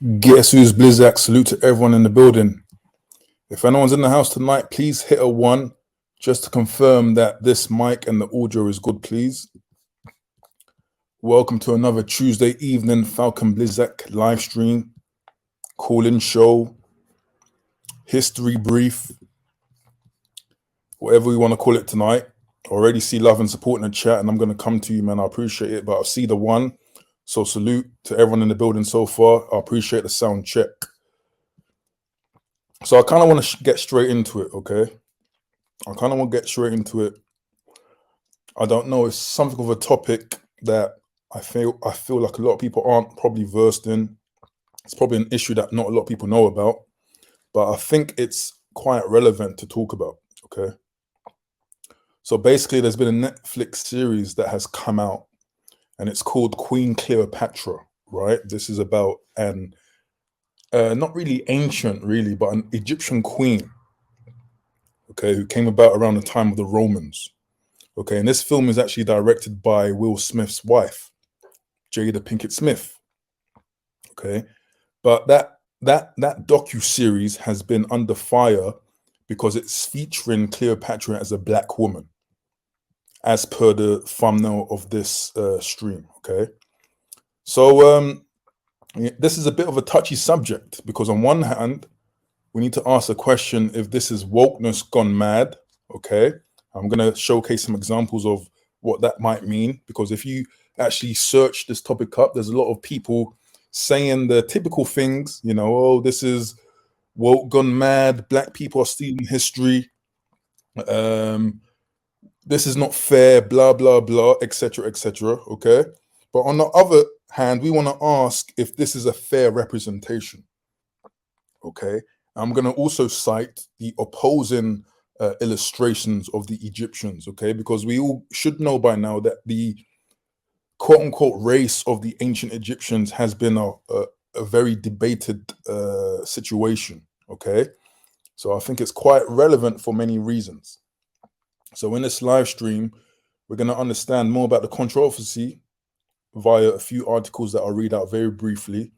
Guess who's Blizzak? Salute to everyone in the building. If anyone's in the house tonight, please hit a 1 just to confirm that this mic and the audio is good, please. Welcome to another Tuesday evening Falcon Blizzak live stream, call-in show, history brief, whatever we want to call it tonight. Already see love and support in the chat, and I'm going to come to you, man. I appreciate it, but I see the 1. So salute to everyone in the building so far. I appreciate the sound check. So I kind of want to get straight into it, okay? I kind of want to get straight into it. I don't know. It's something of a topic that I feel like a lot of people aren't probably versed in. It's probably an issue that not a lot of people know about, but I think it's quite relevant to talk about, okay? So basically, there's been a Netflix series that has come out, and it's called Queen Cleopatra, right? This is about an not really ancient, really, but an Egyptian queen, okay, who came about around the time of the Romans, okay? And this film is actually directed by Will Smith's wife, Jada Pinkett Smith, okay? But that docu-series has been under fire because it's featuring Cleopatra as a black woman, as per the thumbnail of this stream, okay? So this is a bit of a touchy subject because on one hand, we need to ask a question if this is wokeness gone mad, okay? I'm going to showcase some examples of what that might mean, because if you actually search this topic up, there's a lot of people saying the typical things, you know, oh, this is woke gone mad, black people are stealing history, this is not fair, blah, blah, blah, etc., okay? But on the other hand, we want to ask if this is a fair representation, okay? I'm going to also cite the opposing illustrations of the Egyptians, okay? Because we all should know by now that the quote-unquote race of the ancient Egyptians has been a very debated situation, okay? So I think it's quite relevant for many reasons. So in this live stream, we're going to understand more about the controversy via a few articles that I'll read out very briefly.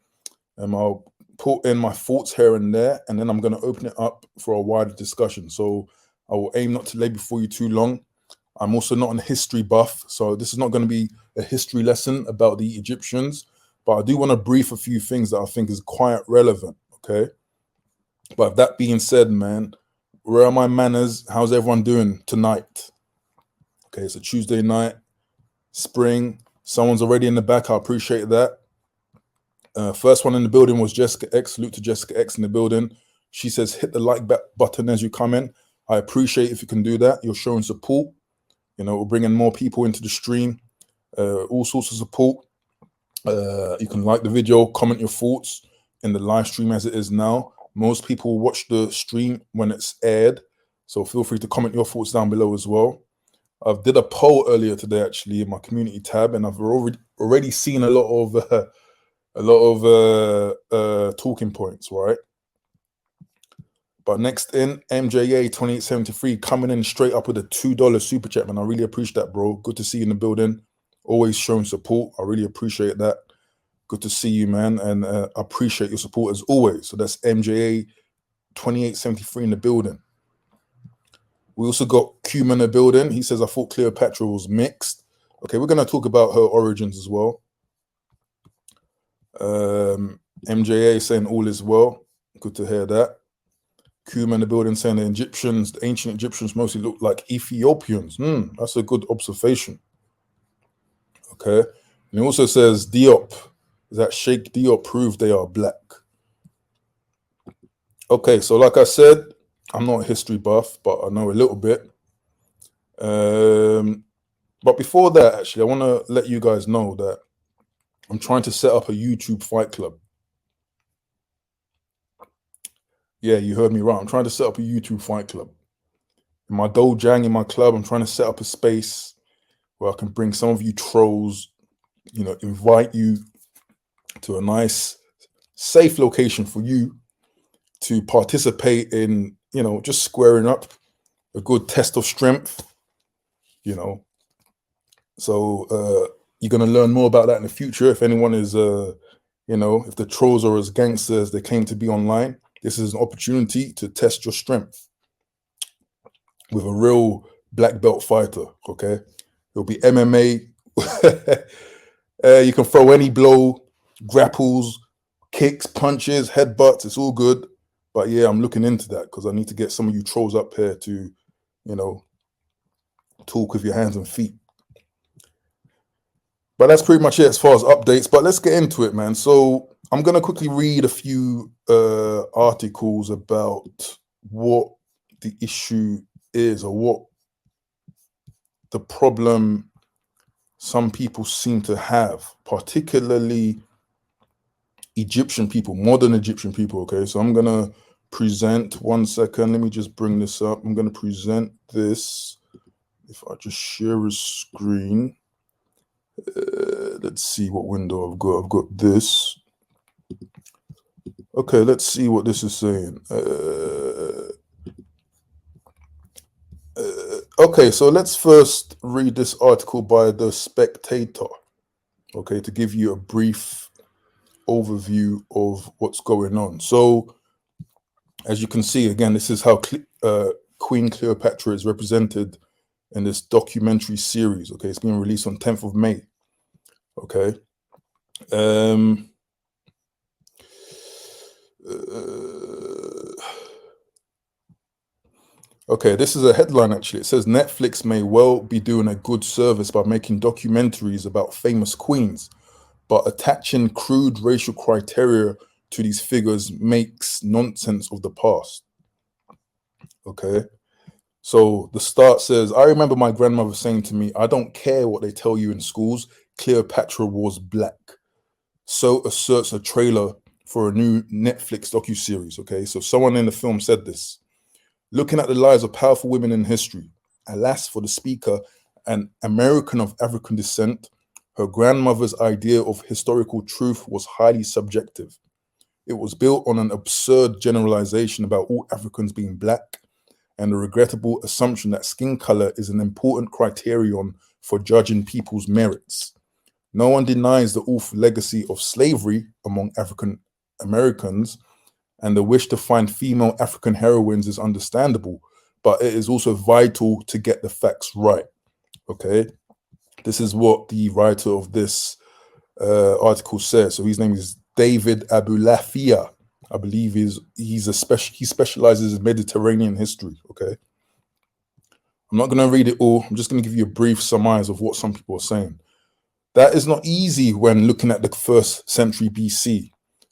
I'll put in my thoughts here and there, and then I'm going to open it up for a wider discussion. So I will aim not to lay before you too long. I'm also not a history buff, so this is not going to be a history lesson about the Egyptians, but I do want to brief a few things that I think is quite relevant, okay? But that being said, man, where are my manners? How's everyone doing tonight? Okay, it's a Tuesday night, spring. Someone's already in the back. I appreciate that. First one in the building was Jessica X. Salute to Jessica X in the building. She says, hit the like button as you come in. I appreciate if you can do that. You're showing support. You know, we're bringing more people into the stream. All sorts of support. You can like the video, comment your thoughts in the live stream as it is now. Most people watch the stream when it's aired, so feel free to comment your thoughts down below as well. I've did a poll earlier today, actually, in my community tab, and I've already seen a lot of talking points, right? But next in, MJA 2873 coming in straight up with a $2 super chat, man. I really appreciate that, bro. Good to see you in the building. Always showing support. I really appreciate that. Good to see you, man, and I appreciate your support as always. So that's MJA 2873 in the building. We also got Cuman in the building. He says, I thought Cleopatra was mixed. Okay, we're going to talk about her origins as well. MJA saying all is well. Good to hear that. Cuman in the building saying the ancient Egyptians mostly look like Ethiopians. That's a good observation. Okay. And he also says Diop, that Sheikh Diop proved they are black. Okay, so like I said, I'm not a history buff, but I know a little bit. But before that, actually, I want to let you guys know that I'm trying to set up a YouTube fight club. Yeah, you heard me right. I'm trying to set up a YouTube fight club. In my dojang, in my club, I'm trying to set up a space where I can bring some of you trolls, you know, invite you to a nice, safe location for you to participate in, you know, just squaring up, a good test of strength, you know. So you're going to learn more about that in the future if anyone is You know, if the trolls are as gangster as they claim to be online, this is an opportunity to test your strength with a real black belt fighter. Okay, it'll be MMA. You can throw any blow, grapples, kicks, punches, headbutts. It's all good. But yeah, I'm looking into that because I need to get some of you trolls up here to, you know, talk with your hands and feet. But that's pretty much it as far as updates. But let's get into it, man. So I'm going to quickly read a few articles about what the issue is, or what the problem some people seem to have, particularly Egyptian people, modern Egyptian people. Okay, so I'm going to present, 1 second. Let me just bring this up. I'm going to present this. If I just share a screen. Let's see what window I've got. I've got this. Okay, let's see what this is saying. Okay, so let's first read this article by The Spectator, okay, to give you a brief overview of what's going on. So, as you can see, again, this is how Queen Cleopatra is represented in this documentary series. Okay, it's being released on 10th of May. Okay. Okay, this is a headline actually. It says Netflix may well be doing a good service by making documentaries about famous queens, but attaching crude racial criteria to these figures makes nonsense of the past. Okay. So the start says, I remember my grandmother saying to me, I don't care what they tell you in schools, Cleopatra was black. So asserts a trailer for a new Netflix docuseries. Okay, so someone in the film said this. Looking at the lives of powerful women in history, alas for the speaker, an American of African descent, her grandmother's idea of historical truth was highly subjective. It was built on an absurd generalization about all Africans being black, and the regrettable assumption that skin color is an important criterion for judging people's merits. No one denies the awful legacy of slavery among African Americans, and the wish to find female African heroines is understandable, but it is also vital to get the facts right. Okay, this is what the writer of this article says. So his name is David Abulafia. I believe he specializes in Mediterranean history. Okay, I'm not going to read it all. I'm just going to give you a brief summary of what some people are saying. That is not easy when looking at the 1st century BC,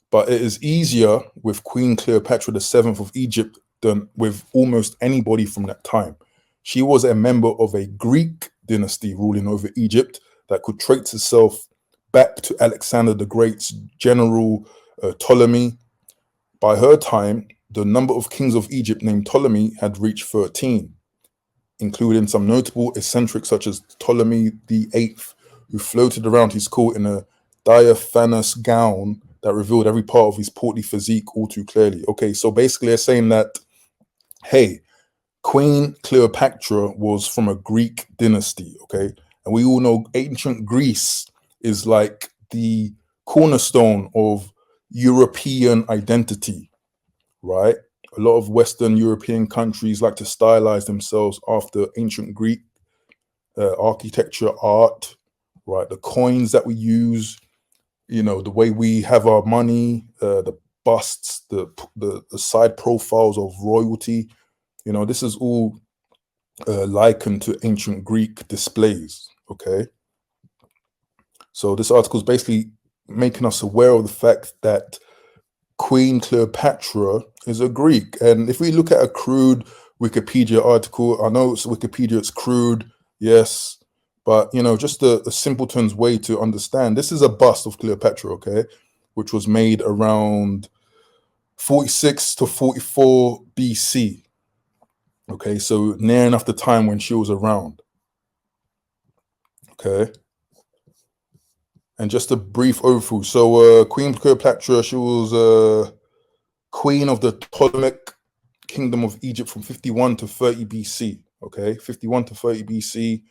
but it is easier with Queen Cleopatra VII of Egypt than with almost anybody from that time. She was a member of a Greek dynasty ruling over Egypt that could trace itself back to Alexander the Great's general Ptolemy. By her time, the number of kings of Egypt named Ptolemy had reached 13, including some notable eccentrics such as Ptolemy VIII, who floated around his court in a diaphanous gown that revealed every part of his portly physique all too clearly. Okay, so basically they're saying that, hey, Queen Cleopatra was from a Greek dynasty, okay? And we all know ancient Greece is like the cornerstone of European identity, right? A lot of Western European countries like to stylize themselves after ancient Greek architecture, art, right? The coins that we use, you know, the way we have our money, the busts, the side profiles of royalty, you know, this is all likened to ancient Greek displays. Okay, so this article is basically making us aware of the fact that Queen Cleopatra is a Greek. And if we look at a crude Wikipedia article, I know it's Wikipedia, it's crude, yes, but you know, just a simpleton's way to understand. This is a bust of Cleopatra, okay, which was made around 46 to 44 BC. Okay, so near enough the time when she was around. Okay. And just a brief overview. So Queen Cleopatra, she was queen of the Ptolemaic kingdom of Egypt from 51 to 30 BC. Okay, 51 to 30 BC.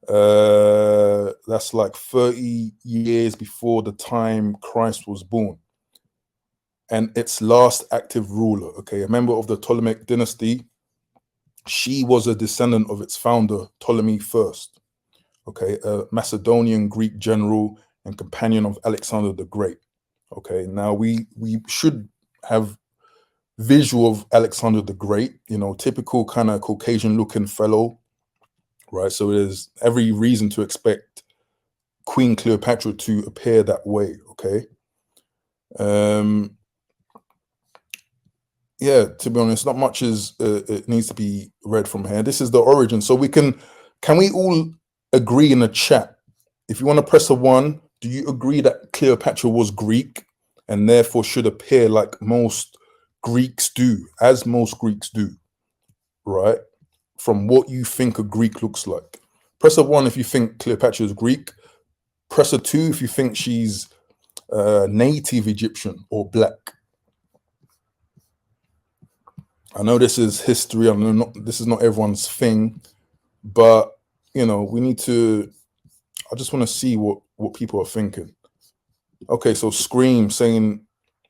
That's like 30 years before the time Christ was born. And its last active ruler, okay, a member of the Ptolemaic dynasty. She was a descendant of its founder, Ptolemy I, okay, a Macedonian Greek general and companion of Alexander the Great. Okay, now we should have visual of Alexander the Great, you know, typical kind of Caucasian looking fellow, right? So there's every reason to expect Queen Cleopatra to appear that way, okay? Yeah, to be honest, not much is it needs to be read from here. This is the origin. So can we all agree in the chat? If you want to press a 1, do you agree that Cleopatra was Greek and therefore should appear like most Greeks do, as most Greeks do, right? From what you think a Greek looks like. Press a 1 if you think Cleopatra is Greek. Press a 2 if you think she's native Egyptian or black. I know this is history. I know this is not everyone's thing, but you know, we need to. I just want to see what people are thinking. Okay, so Scream saying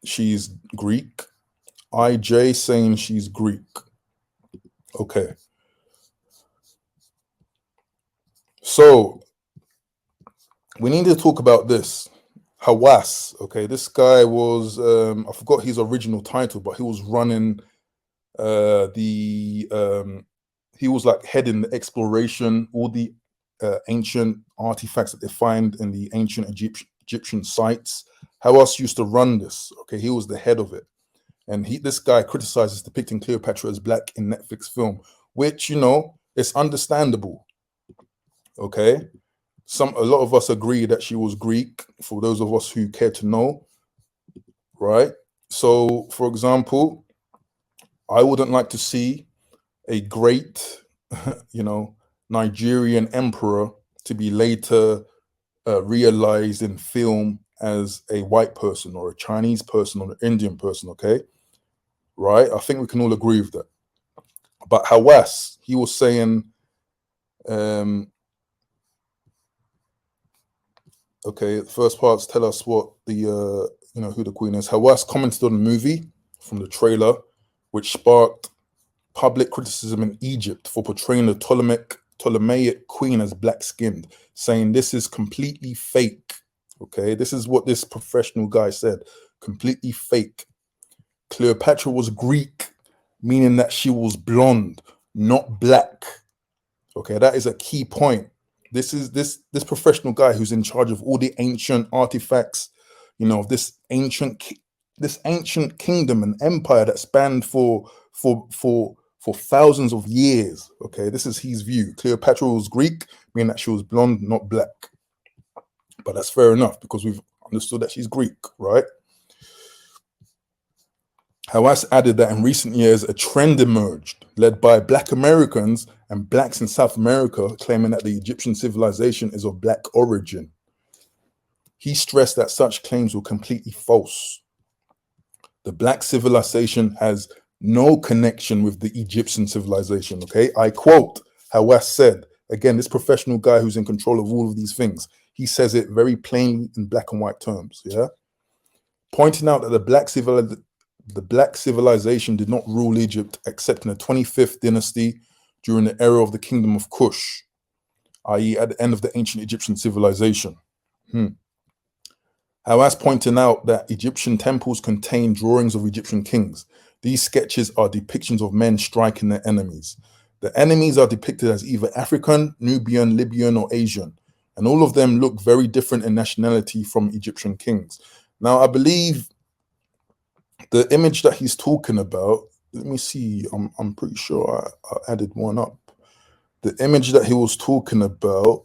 she's Greek. IJ saying she's Greek. Okay. So we need to talk about this. Hawass. Okay, this guy was I forgot his original title, but he was running he was like heading the exploration, all the ancient artifacts that they find in the ancient Egyptian sites. Hawass used to run this. Okay, he was the head of it, and this guy criticizes depicting Cleopatra as black in Netflix film, which, you know, it's understandable. Okay, a lot of us agree that she was Greek. For those of us who care to know, right? So, for example, I wouldn't like to see a great, you know, Nigerian emperor to be later realized in film as a white person or a Chinese person or an Indian person, okay? Right? I think we can all agree with that. But Hawass, he was saying, okay, the first parts tell us what you know, who the queen is. Hawass commented on the movie from the trailer, which sparked public criticism in Egypt for portraying the Ptolemaic queen as black-skinned, saying this is completely fake. Okay, this is what this professional guy said. Completely fake. Cleopatra was Greek, meaning that she was blonde, not black. Okay, that is a key point. This professional guy who's in charge of all the ancient artifacts, you know, this ancient kingdom and empire that spanned for thousands of years. Okay, this is his view. Cleopatra was Greek, meaning that she was blonde, not black. But that's fair enough because we've understood that she's Greek, right? Hawass added that in recent years, a trend emerged led by Black Americans and blacks in South America claiming that the Egyptian civilization is of black origin. He stressed that such claims were completely false. The black civilization has no connection with the Egyptian civilization, okay? I quote, Hawass said, again, this professional guy who's in control of all of these things, he says it very plainly in black and white terms, yeah? Pointing out that the black civilization did not rule Egypt except in the 25th dynasty during the era of the kingdom of Kush, i.e. at the end of the ancient Egyptian civilization. Hawass pointing out that Egyptian temples contain drawings of Egyptian kings. These sketches are depictions of men striking their enemies. The enemies are depicted as either African, Nubian, Libyan, or Asian, and all of them look very different in nationality from Egyptian kings. Now, I believe the image that he's talking about, let me see, I'm pretty sure I added one up. The image that he was talking about,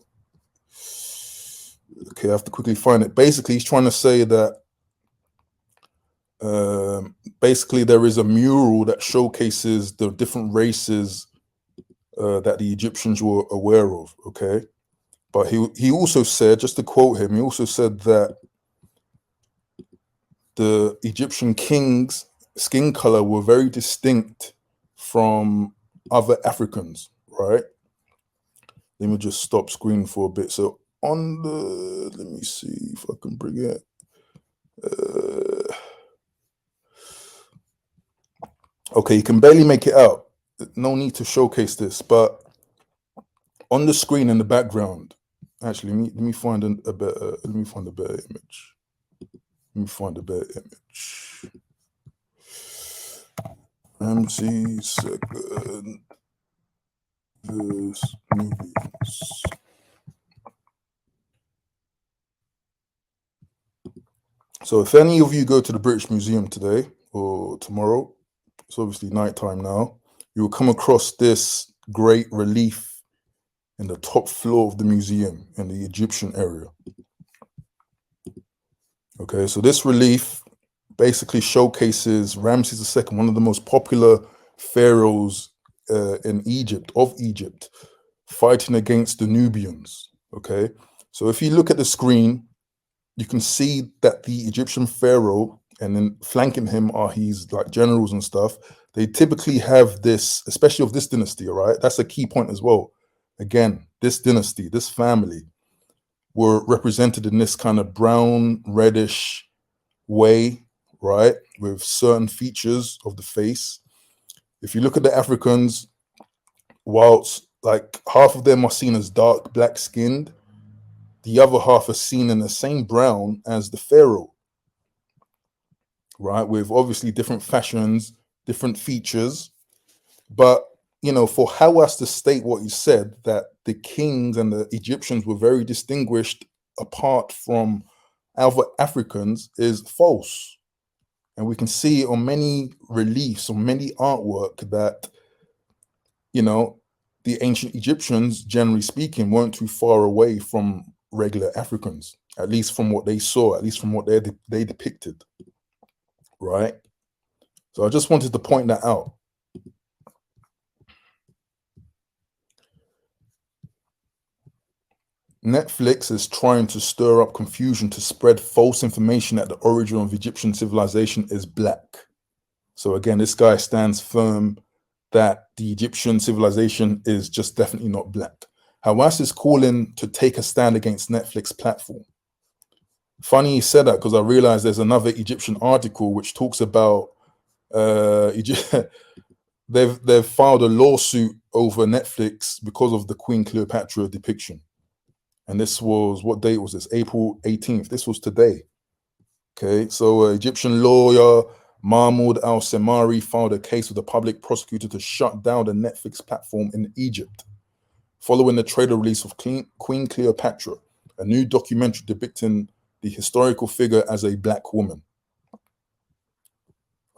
okay, I have to quickly find it. Basically, he's trying to say that basically there is a mural that showcases the different races that the Egyptians were aware of, okay? But he also said, just to quote him, he also said that the Egyptian kings' skin color were very distinct from other Africans, right? Let me just stop screen for a bit. So on the, let me see if I can bring it. Okay, you can barely make it out. No need to showcase this, but on the screen in the background, actually, let me find a better. Let me find a better image. Let me find a better image. MC second verse movies. So if any of you go to the British Museum today or tomorrow, it's obviously nighttime now, you will come across this great relief in the top floor of the museum in the Egyptian area. Okay, so this relief basically showcases Ramses II, one of the most popular pharaohs in Egypt, fighting against the Nubians. Okay, so if you look at the screen, you can see that the Egyptian pharaoh, and then flanking him are his like generals and stuff. They typically have this, especially of this dynasty, all right? That's a key point as well. Again, this dynasty, this family were represented in this kind of brown, reddish way, right? With certain features of the face. If you look at the Africans, whilst like half of them are seen as dark black skinned, the other half are seen in the same brown as the pharaoh, right? With obviously different fashions, different features. But, you know, for Hawass to state what he said, that the kings and the Egyptians were very distinguished apart from other Africans, is false. And we can see on many reliefs, on many artwork, that, you know, the ancient Egyptians, generally speaking, weren't too far away from regular Africans, at least from what they saw, at least from what they depicted, right? So I just wanted to point that out. Netflix is trying to stir up confusion to spread false information that the origin of Egyptian civilization is black. So again, this guy stands firm that the Egyptian civilization is just definitely not black. Hawass is calling to take a stand against Netflix platform. Funny you said that, because I realized there's another Egyptian article which talks about they've filed a lawsuit over Netflix because of the Queen Cleopatra depiction. And this was, what date was this? April 18th. This was today. Okay, so Egyptian lawyer Mahmoud al-Semari filed a case with the public prosecutor to shut down the Netflix platform in Egypt, following the trailer release of Queen Cleopatra, a new documentary depicting the historical figure as a black woman.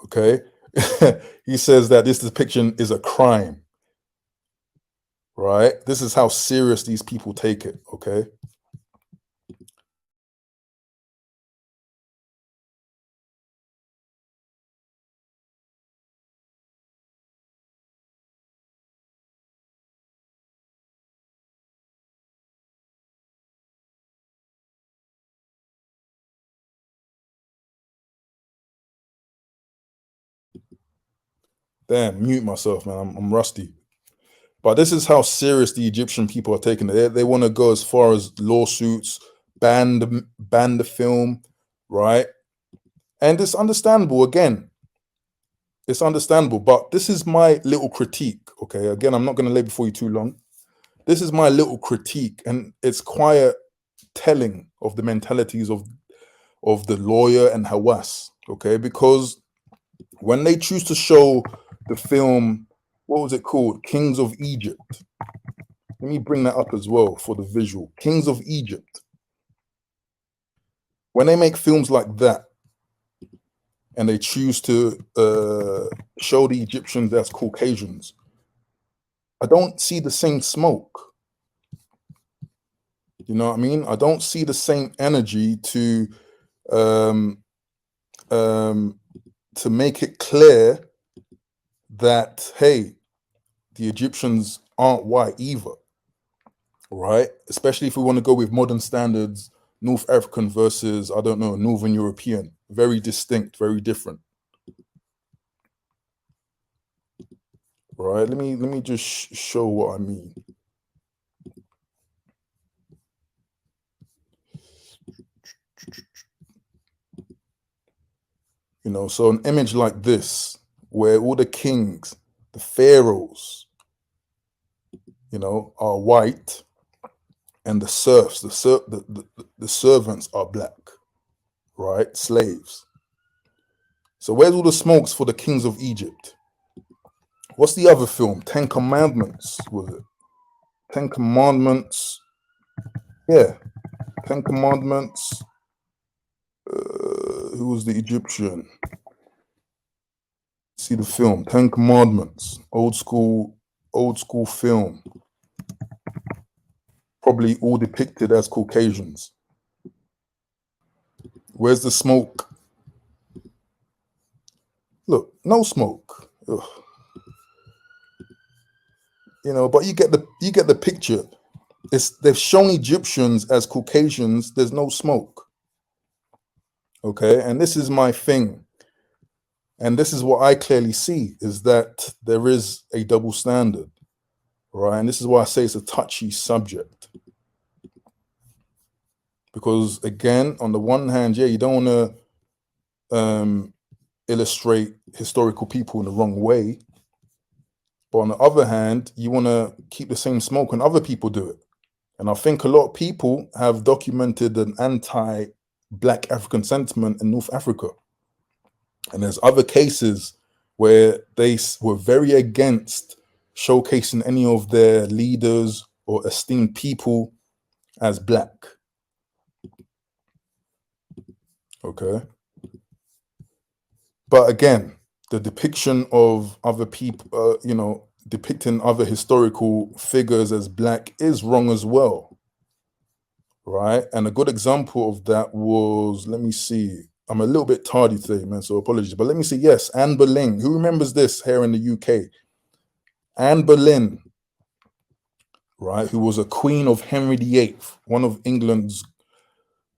Okay, he says that this depiction is a crime, right? This is how serious these people take it, okay? Damn, mute myself, man. I'm rusty. But this is how serious the Egyptian people are taking it. They want to go as far as lawsuits, ban the film, right? And it's understandable. Again, it's understandable. But this is my little critique. Okay, again, I'm not going to lay before you too long. This is my little critique, and it's quite telling of the mentalities of the lawyer and Hawass. Okay, because when they choose to show the film, what was it called? Kings of Egypt. Let me bring that up as well for the visual. Kings of Egypt. When they make films like that and they choose to show the Egyptians as Caucasians, I don't see the same smoke. You know what I mean? I don't see the same energy um, to make it clear that, hey, the Egyptians aren't white either, right? Especially if we want to go with modern standards, North African versus, I don't know, Northern European. Very distinct, very different. Right? Let me just show what I mean. So an image like this, where all the kings, the pharaohs, are white, and the serfs, the servants are black, right? Slaves. So where's all the smokes for the kings of Egypt? What's the other film? 10 Commandments, was it? 10 Commandments. Yeah, 10 Commandments. Who was the Egyptian? See the film, 10 Commandments. Old school film. Probably all depicted as Caucasians. Where's the smoke? Look, no smoke. Ugh. But you get the picture. They've shown Egyptians as Caucasians. There's no smoke. Okay, and this is my thing. And this is what I clearly see, is that there is a double standard, right? And this is why I say it's a touchy subject. Because again, on the one hand, yeah, you don't want to illustrate historical people in the wrong way. But on the other hand, you want to keep the same smoke when other people do it. And I think a lot of people have documented an anti-Black African sentiment in North Africa. And there's other cases where they were very against showcasing any of their leaders or esteemed people as Black. Okay. But again, the depiction of other people, depicting other historical figures as Black is wrong as well. Right. And a good example of that was, let me see, I'm a little bit tardy today, man, so apologies. But let me see, yes, Anne Boleyn. Who remembers this here in the UK? Anne Boleyn, right, who was a queen of Henry VIII, one of England's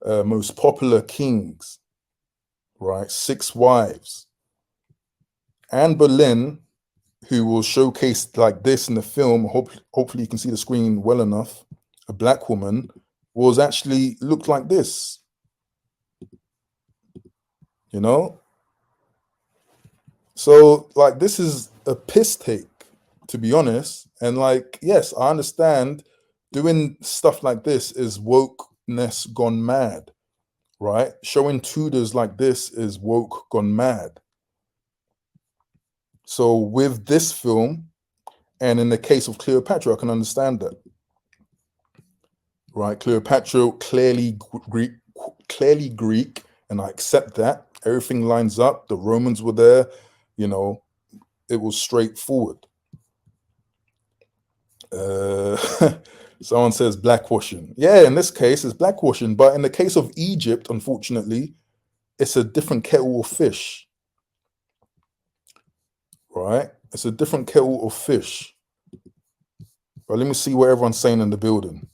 most popular kings, right? 6 wives. Anne Boleyn, who was showcased like this in the film, hopefully you can see the screen well enough, a Black woman, was actually looked like this. So like, this is a piss take, to be honest. And like, yes, I understand doing stuff like this is wokeness gone mad, right? Showing Tudors like this is woke gone mad. So with this film, and in the case of Cleopatra, I can understand that, right? Cleopatra clearly Greek, and I accept that. Everything lines up. The Romans were there, it was straightforward. Someone says blackwashing. Yeah, in this case, it's blackwashing. But in the case of Egypt, unfortunately, it's a different kettle of fish. Right? It's a different kettle of fish. But let me see what everyone's saying in the building.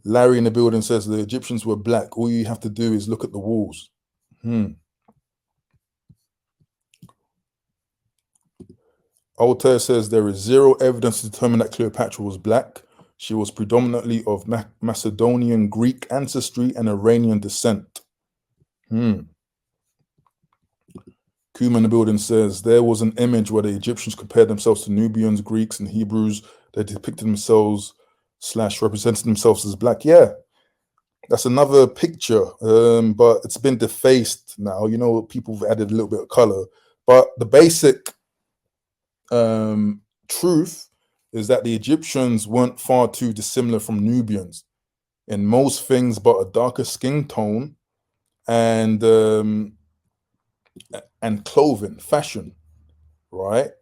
Larry in the building says the Egyptians were Black. All you have to do is look at the walls. Altair says there is zero evidence to determine that Cleopatra was Black. She was predominantly of Macedonian Greek ancestry and Iranian descent. Kuma in the building says there was an image where the Egyptians compared themselves to Nubians, Greeks, and Hebrews. They depicted themselves / represented themselves as Black. Yeah, that's another picture, but it's been defaced now. People have added a little bit of color, but the basic truth is that the Egyptians weren't far too dissimilar from Nubians in most things, but a darker skin tone and clothing, fashion, right?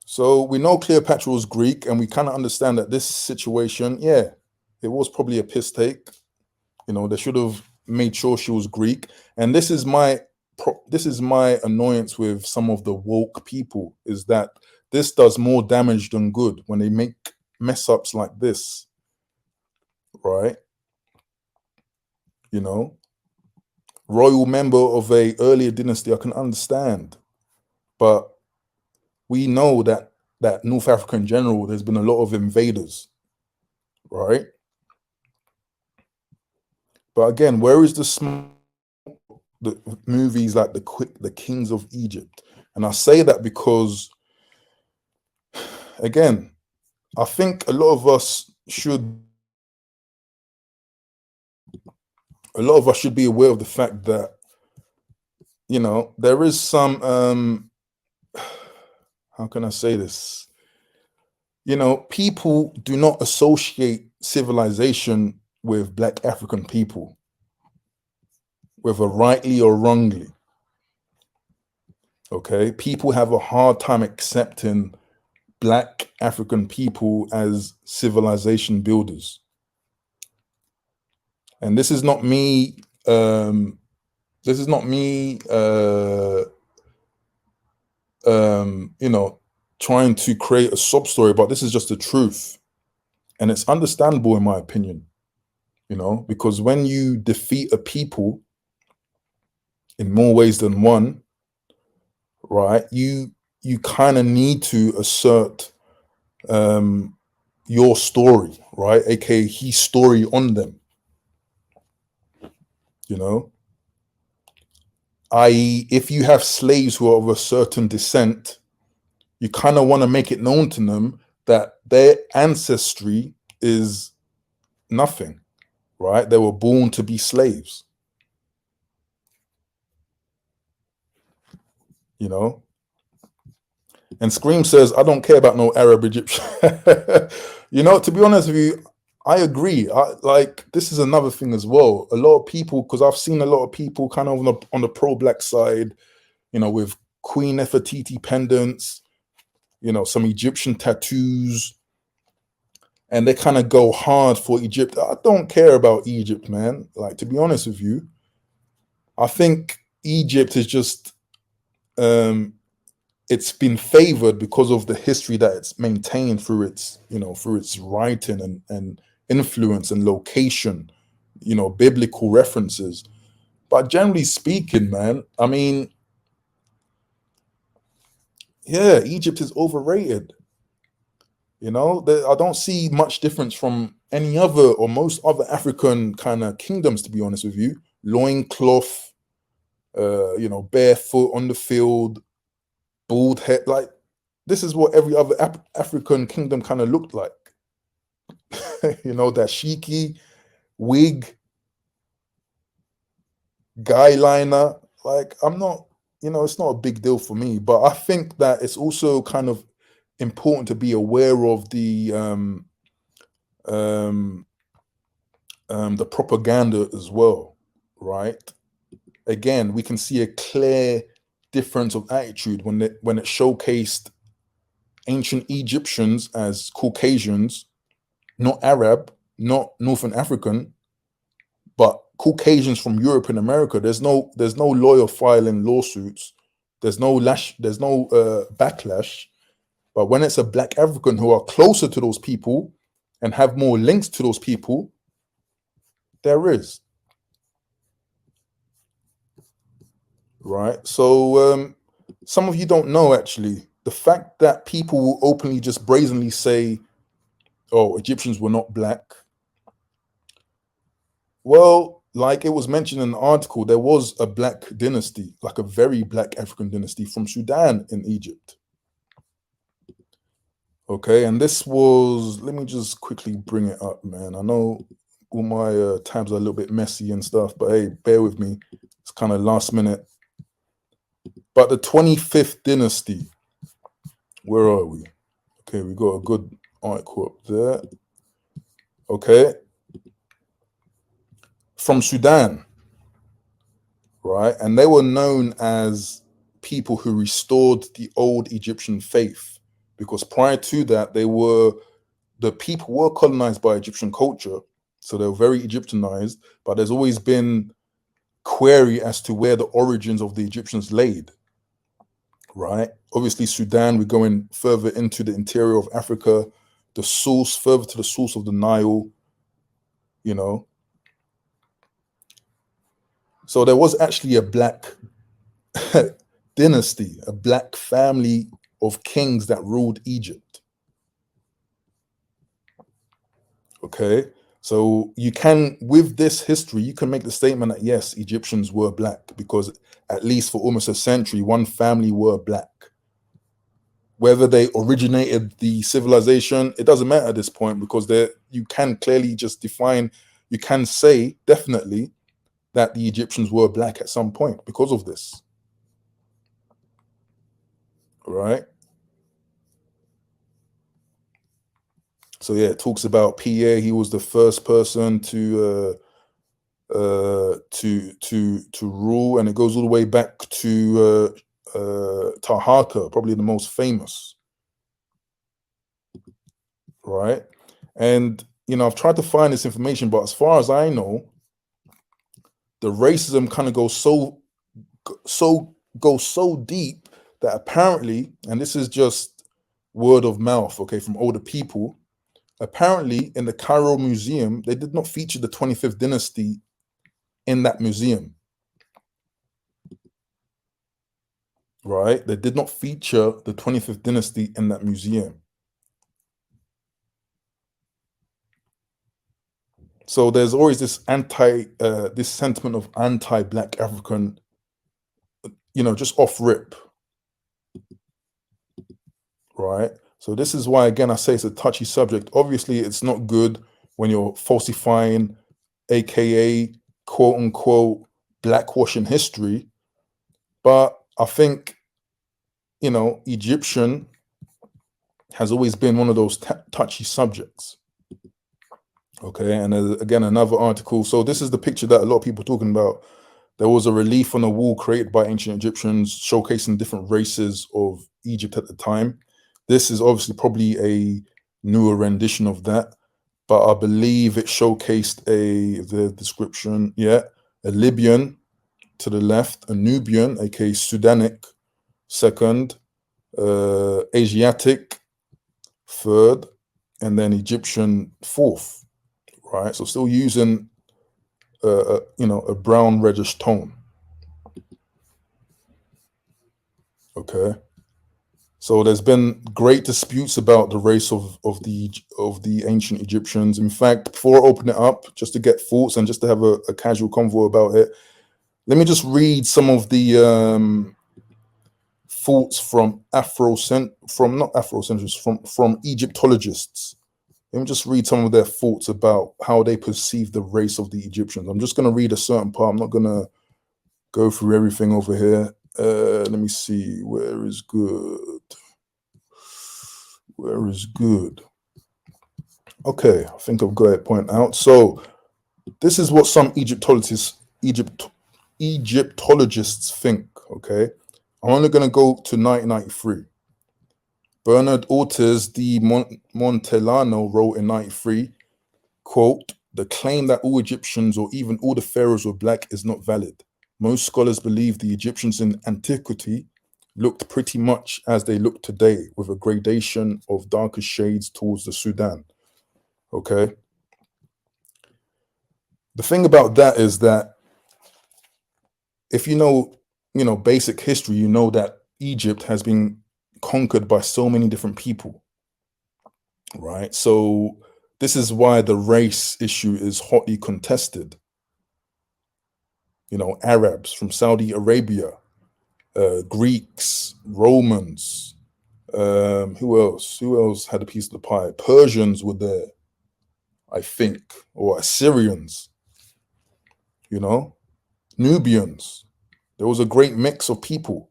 So we know Cleopatra was Greek, and we kind of understand that this situation, yeah, it was probably a piss take. They should have made sure she was Greek. And this is my annoyance with some of the woke people, is that this does more damage than good when they make mess ups like this, right? Royal member of a earlier dynasty, I can understand, but we know that that North Africa in general, there's been a lot of invaders, right? But again, where is the movies like the Kings of Egypt? And I say that because, again, I think a lot of us should be aware of the fact that, you know, there is some how can I say this? You know, people do not associate civilization with Black African people, whether rightly or wrongly. Okay, people have a hard time accepting Black African people as civilization builders. And this is not me. This is not me. You know, trying to create a sob story, but this is just the truth, and it's understandable in my opinion. You know, because when you defeat a people in more ways than one, right? You kind of need to assert your story, right? AKA his story on them. You know, i.e., if you have slaves who are of a certain descent, you kind of want to make it known to them that their ancestry is nothing, right? They were born to be slaves, you know? And Scream says, I don't care about no Arab Egyptian. You know, to be honest with you, I agree. Like, this is another thing as well. A lot of people, because I've seen a lot of people kind of on the pro-Black side, you know, with Queen Nefertiti pendants, you know, some Egyptian tattoos, and they kind of go hard for Egypt. I don't care about Egypt, man. Like, to be honest with you, I think Egypt is just it's been favored because of the history that it's maintained through its, you know, through its writing and influence and location, you know, biblical references. But generally speaking, man, I mean, yeah, Egypt is overrated. You know, I don't see much difference from any other or most other African kind of kingdoms, to be honest with you. Loincloth, you know, barefoot on the field, bald head. Like, this is what every other African kingdom kind of looked like. You know, dashiki, wig, guy liner. Like, I'm not, you know, it's not a big deal for me. But I think that it's also kind of important to be aware of the propaganda as well, right? Again, we can see a clear difference of attitude when it showcased ancient Egyptians as Caucasians, not Arab, not Northern African, but Caucasians from Europe and America. There's no lawyer filing lawsuits. There's no backlash. But when it's a Black African who are closer to those people and have more links to those people, there is. Right. So some of you don't know, actually, the fact that people will openly just brazenly say, oh, Egyptians were not Black. Well, like it was mentioned in the article, there was a Black dynasty, like a very Black African dynasty from Sudan in Egypt. Okay, and this was, let me just quickly bring it up, man. I know all my tabs are a little bit messy and stuff, but hey, bear with me. It's kind of last minute. But the 25th dynasty, where are we? Okay, we got a good article up there. Okay. From Sudan, right? And they were known as people who restored the old Egyptian faith, because prior to that, the people were colonized by Egyptian culture, so they were very Egyptianized, but there's always been query as to where the origins of the Egyptians laid, right? Obviously, Sudan, we're going further into the interior of Africa, the source, further to the source of the Nile, you know. So there was actually a Black dynasty, a Black family of kings that ruled Egypt. Okay, so you can, with this history, you can make the statement that yes, Egyptians were black, because at least for almost a century, one family were black. Whether they originated the civilization, it doesn't matter at this point, because you can clearly just define, you can say definitely that the Egyptians were black at some point because of this. Right? So yeah, it talks about PA. He was the first person to rule, and it goes all the way back to Taharqa, probably the most famous. Right? And I've tried to find this information, but as far as I know, the racism kind of goes so deep that apparently, and this is just word of mouth, okay, from older people, apparently in the Cairo Museum, they did not feature the 25th dynasty in that museum. Right? They did not feature the 25th dynasty in that museum. So there's always this this sentiment of anti-Black African, just off rip. Right? So this is why, again, I say it's a touchy subject. Obviously, it's not good when you're falsifying, aka quote unquote blackwashing history. But I think, Egyptian has always been one of those touchy subjects. Okay, and again, another article. So this is the picture that a lot of people are talking about. There was a relief on a wall created by ancient Egyptians showcasing different races of Egypt at the time. This is obviously probably a newer rendition of that, but I believe it showcased the description, a Libyan to the left, a Nubian, aka Sudanic, second, Asiatic, third, and then Egyptian, fourth. Right, so still using a brown reddish tone. Okay, so there's been great disputes about the race of the ancient Egyptians. In fact, before I open it up, just to get thoughts and just to have a casual convo about it, let me just read some of the thoughts from from Egyptologists. Let me just read some of their thoughts about how they perceive the race of the Egyptians. I'm just going to read a certain part. I'm not going to go through everything over here. Let me see. Where is good? Where is good? Okay, I think I've got it point out. So this is what some Egyptologists think. Okay, I'm only going to go to 1993. Bernard Ortiz de Montellano wrote in 93, quote, "The claim that all Egyptians or even all the pharaohs were black is not valid. Most scholars believe the Egyptians in antiquity looked pretty much as they look today, with a gradation of darker shades towards the Sudan." Okay. The thing about that is that if you know basic history, you know that Egypt has been conquered by so many different people. Right? So this is why the race issue is hotly contested. Arabs from Saudi Arabia, Greeks, Romans, who else? Who else had a piece of the pie? Persians were there, I think, or Assyrians, Nubians. There was a great mix of people.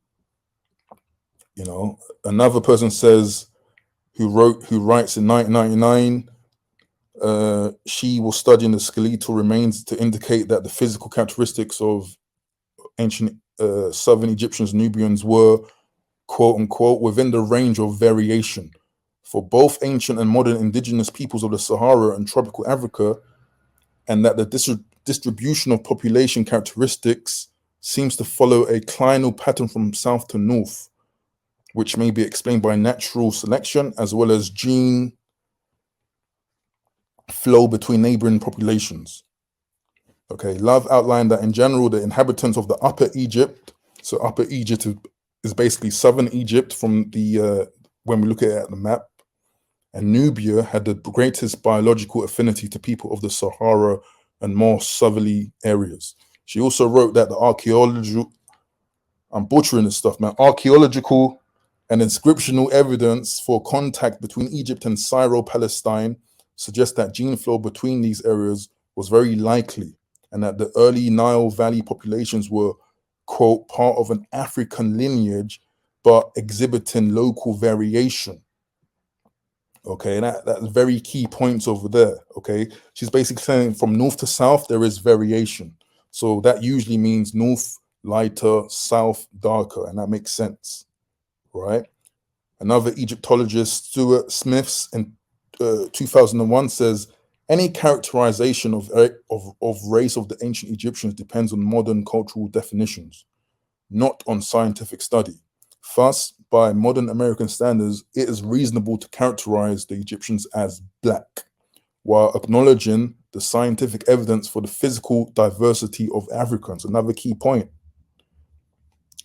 Another person says, who writes in 1999, she was studying the skeletal remains to indicate that the physical characteristics of ancient southern Egyptians, Nubians were, quote unquote, within the range of variation for both ancient and modern indigenous peoples of the Sahara and tropical Africa, and that the distribution of population characteristics seems to follow a clinal pattern from south to north, which may be explained by natural selection as well as gene flow between neighboring populations. Okay, Love outlined that in general, the inhabitants of the Upper Egypt, so Upper Egypt is basically southern Egypt from the when we look at it at the map, and Nubia had the greatest biological affinity to people of the Sahara and more southerly areas. She also wrote that the archaeological, I'm butchering this stuff, man, archaeological and inscriptional evidence for contact between Egypt and Syro-Palestine suggests that gene flow between these areas was very likely, and that the early Nile Valley populations were, quote, part of an African lineage, but exhibiting local variation. Okay, and that's very key points over there. Okay, she's basically saying from north to south there is variation, so that usually means north lighter, south darker, and that makes sense, right? Another Egyptologist, Stuart Smiths, in 2001 says any characterization of race of the ancient Egyptians depends on modern cultural definitions, not on scientific study. Thus, by modern American standards, it is reasonable to characterize the Egyptians as black, while acknowledging the scientific evidence for the physical diversity of Africans. Another key point.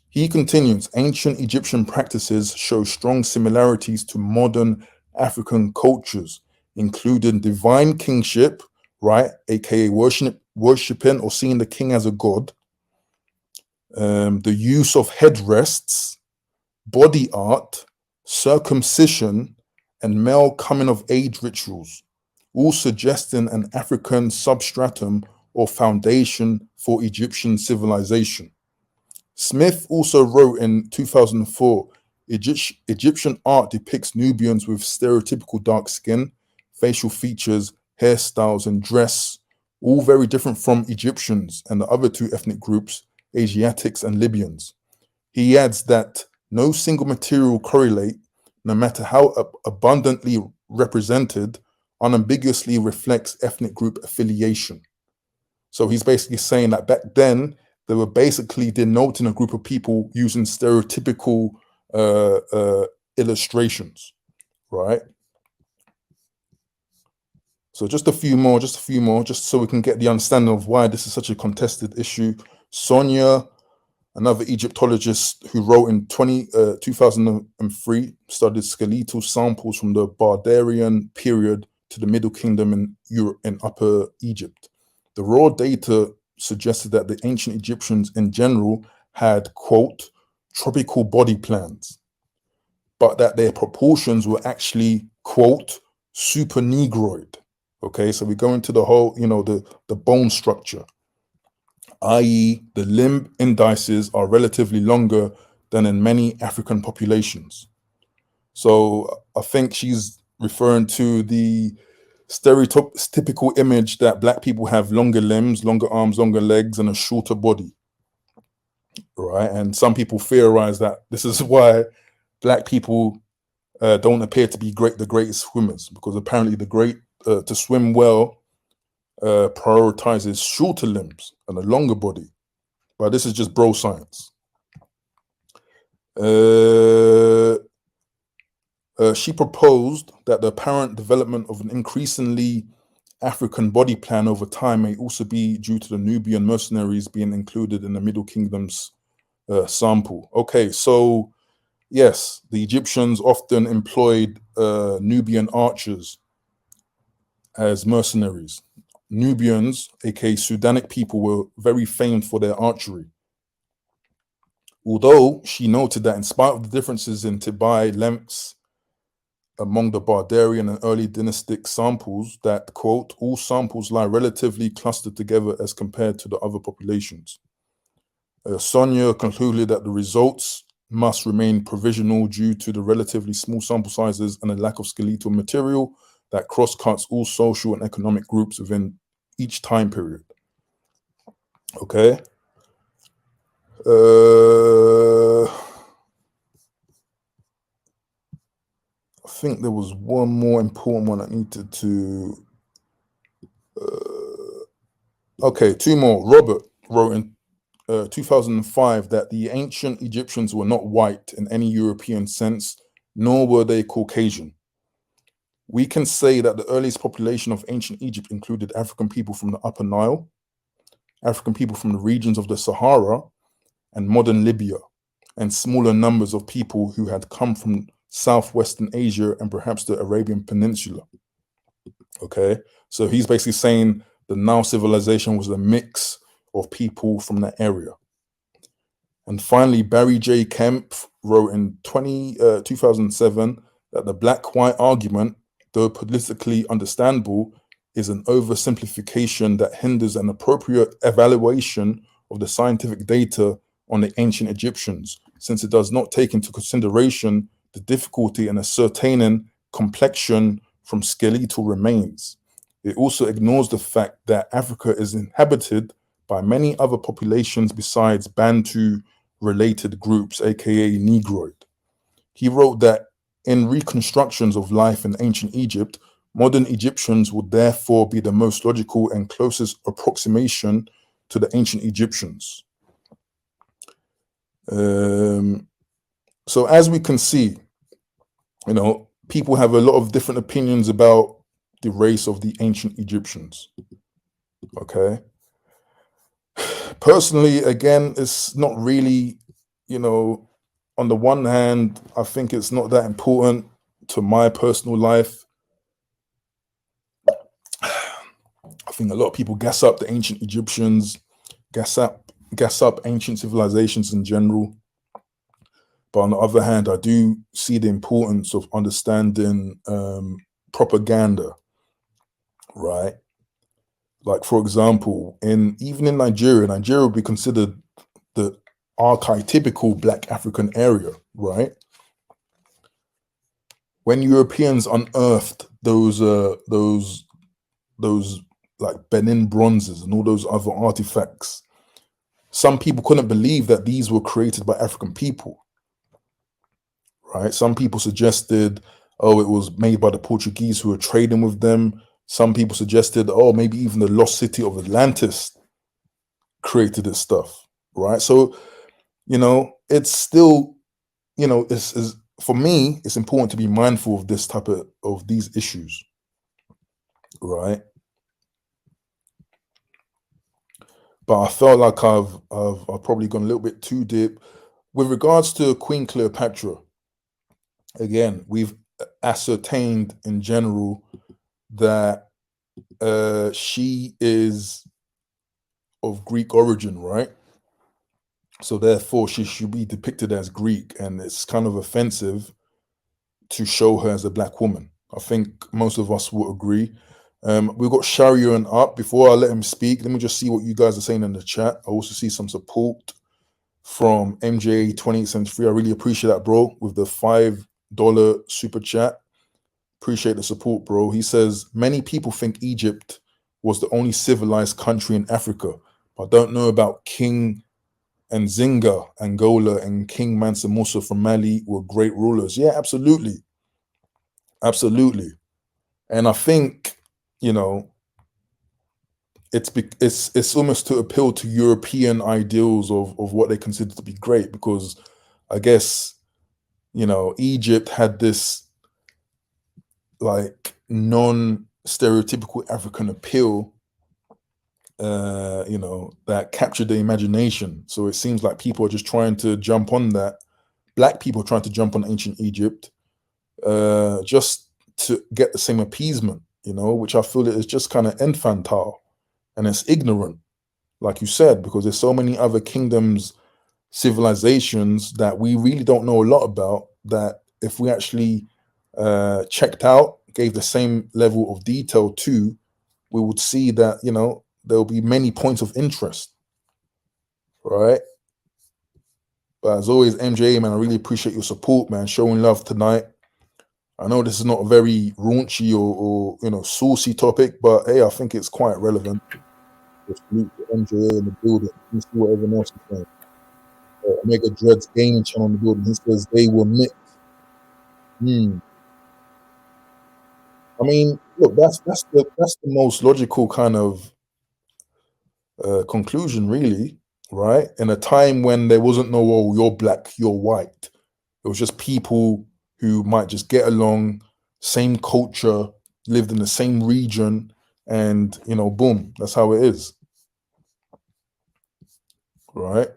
He continues, ancient Egyptian practices show strong similarities to modern African cultures, including divine kingship, right, aka worshiping or seeing the king as a god, the use of headrests, body art, circumcision, and male coming of age rituals, all suggesting an African substratum or foundation for Egyptian civilization. Smith also wrote in 2004, Egyptian art depicts Nubians with stereotypical dark skin, facial features, hairstyles, and dress, all very different from Egyptians and the other two ethnic groups, Asiatics and Libyans. He adds that no single material correlate, no matter how abundantly represented, unambiguously reflects ethnic group affiliation. So he's basically saying that back then, they were basically denoting a group of people using stereotypical illustrations, right? So just a few more, just so we can get the understanding of why this is such a contested issue. Sonia, another Egyptologist who wrote in 2003, studied skeletal samples from the Barbarian period to the Middle Kingdom in Europe and Upper Egypt. The raw data suggested that the ancient Egyptians in general had, quote, tropical body plans, but that their proportions were actually, quote, super negroid. Okay, so we go into the whole, the bone structure, i.e., the limb indices are relatively longer than in many African populations. So I think she's referring to the stereotypical image that black people have longer limbs, longer arms, longer legs, and a shorter body, right? And some people theorize that this is why black people don't appear to be the greatest swimmers, because apparently to swim well prioritizes shorter limbs and a longer body. But this is just bro science. She proposed that the apparent development of an increasingly African body plan over time may also be due to the Nubian mercenaries being included in the Middle Kingdom's sample. Okay, so yes, the Egyptians often employed Nubian archers as mercenaries. Nubians, aka Sudanic people, were very famed for their archery. Although she noted that in spite of the differences in Tibai lengths among the Barbarian and early dynastic samples, that, quote, all samples lie relatively clustered together as compared to the other populations. Sonia concluded that the results must remain provisional due to the relatively small sample sizes and a lack of skeletal material that cross-cuts all social and economic groups within each time period. Okay. I think there was one more important one I needed to... okay, two more. Robert wrote in 2005 that the ancient Egyptians were not white in any European sense, nor were they Caucasian. We can say that the earliest population of ancient Egypt included African people from the Upper Nile, African people from the regions of the Sahara, and modern Libya. and smaller numbers of people who had come from southwestern Asia and perhaps the Arabian Peninsula. Okay, so he's basically saying the Nile civilization was a mix of people from that area. And finally, Barry J. Kemp wrote in 2007 that the black-white argument, though politically understandable, is an oversimplification that hinders an appropriate evaluation of the scientific data on the ancient Egyptians, since it does not take into consideration the difficulty in ascertaining complexion from skeletal remains. It also ignores the fact that Africa is inhabited by many other populations besides Bantu related groups, aka Negroid. He wrote that in reconstructions of life in ancient Egypt, modern Egyptians would therefore be the most logical and closest approximation to the ancient Egyptians. So as we can see, people have a lot of different opinions about the race of the ancient Egyptians. Okay. Personally, again, it's not really, on the one hand, I think it's not that important to my personal life. I think a lot of people gas up the ancient Egyptians, gas up ancient civilizations in general. But on the other hand, I do see the importance of understanding propaganda, right? Like, for example, even in Nigeria would be considered the archetypical Black African area, right? When Europeans unearthed those like Benin bronzes and all those other artifacts, some people couldn't believe that these were created by African people, right? Some people suggested, oh, it was made by the Portuguese who were trading with them. Some people suggested, oh, maybe even the lost city of Atlantis created this stuff, right? So, it's still, it's for me, it's important to be mindful of this type of these issues, right? But I felt like I've probably gone a little bit too deep with regards to Queen Cleopatra. Again, we've ascertained in general that she is of Greek origin, right? So therefore, she should be depicted as Greek, and it's kind of offensive to show her as a Black woman. I think most of us will agree. We've got Sharian up. Before I let him speak, let me just see what you guys are saying in the chat. I also see some support from MJ2873. I really appreciate that, bro, with the $5 super chat. Appreciate the support, bro. He says, many people think Egypt was the only civilized country in Africa, but don't know about King Nzinga, Angola, and King Mansa Musa from Mali were great rulers. Yeah, absolutely. Absolutely. And I think, it's almost to appeal to European ideals of what they consider to be great, because I guess, Egypt had this like non-stereotypical African appeal, that captured the imagination. So it seems like people are just trying to jump on that. Black people trying to jump on ancient Egypt, just to get the same appeasement, which I feel is just kind of infantile and it's ignorant, like you said, because there's so many other kingdoms, civilizations that we really don't know a lot about, that if we actually checked out, gave the same level of detail to, we would see that, there'll be many points of interest, right? But as always, MJ, man, I really appreciate your support, man, showing love tonight. I know this is not a very raunchy or saucy topic, but hey, I think it's quite relevant. Just salute to MJ in the building. You see what everyone else is saying. Omega Dreads Gaming Channel in the building. He says they were mixed. I mean, look, that's the most logical kind of conclusion, really, right? In a time when there wasn't no, oh, you're black, you're white. It was just people who might just get along, same culture, lived in the same region, and boom, that's how it is, right?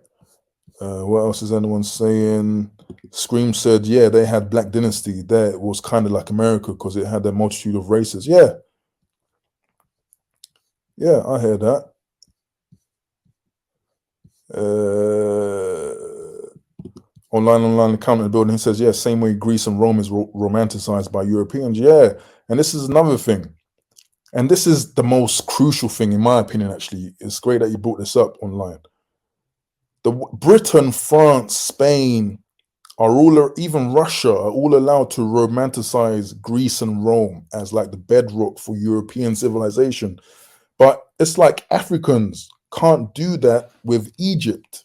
What else is anyone saying? Scream said, yeah, they had Black Dynasty. There it was kind of like America because it had a multitude of races. Yeah. Yeah, I hear that. Online account building, he says, yeah, same way Greece and Rome is romanticized by Europeans. Yeah. And this is another thing. And this is the most crucial thing, in my opinion, actually. It's great that you brought this up online. Britain, France, Spain are all, even Russia, are all allowed to romanticize Greece and Rome as like the bedrock for European civilization. But it's like Africans can't do that with Egypt.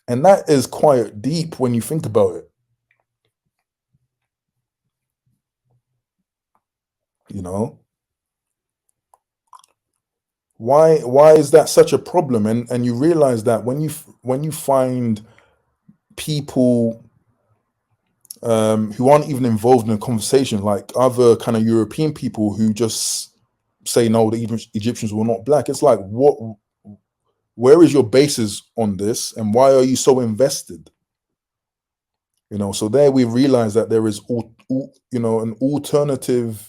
And that is quite deep when you think about it. You know? Why is that such a problem? And you realize that when you find people who aren't even involved in a conversation, like other kind of European people who just say no, the Egyptians were not black. It's like, where is your basis on this, and why are you so invested? You know, so there we realize that there is an alternative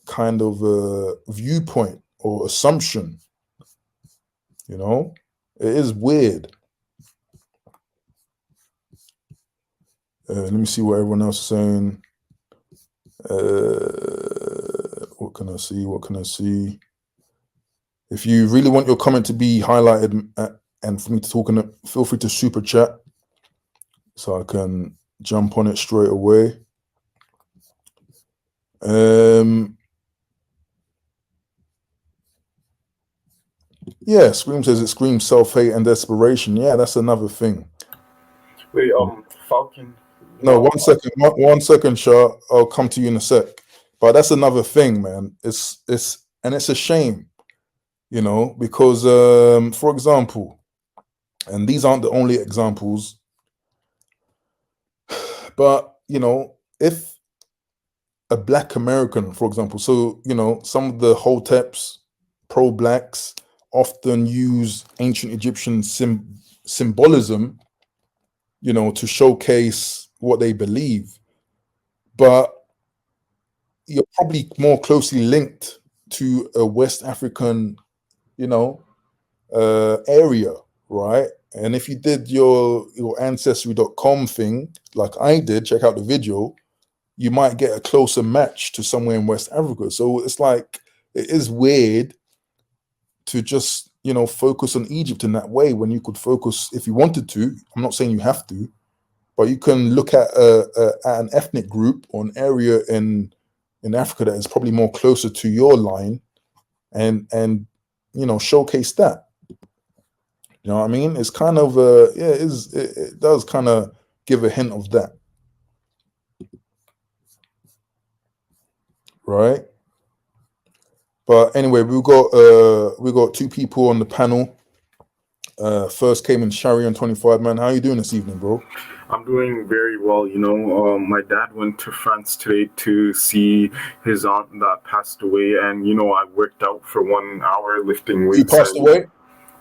kind of viewpoint or assumption. You know, it is weird. Let me see what everyone else is saying. What can I see? If you really want your comment to be highlighted and for me to talk on it, feel free to super chat so I can jump on it straight away. Yeah, Scream says it screams self-hate and desperation. Yeah, that's another thing. Wait, Falcon. No, 1 second, Shah. I'll come to you in a sec. But that's another thing, man. It's a shame, you know, because for example, and these aren't the only examples, but you know, if a Black American, for example, so you know, some of the Hoteps, pro-blacks, often use ancient Egyptian symbolism, you know, to showcase what they believe. But you're probably more closely linked to a West African, you know, area, right? And if you did your ancestry.com thing, like I did, check out the video, you might get a closer match to somewhere in West Africa. So it's like, it is weird to just, you know, focus on Egypt in that way when you could focus, if you wanted to, I'm not saying you have to, but you can look at an ethnic group or an area in Africa that is probably more closer to your line and you know, showcase that. You know what I mean? It's kind of it does kind of give a hint of that. Right? But anyway, we got two people on the panel. First came in Sharian 25, man. How you doing this evening, bro? I'm doing very well. You know, my dad went to France today to see his aunt that passed away, and you know, I worked out for 1 hour lifting weights. Who passed away?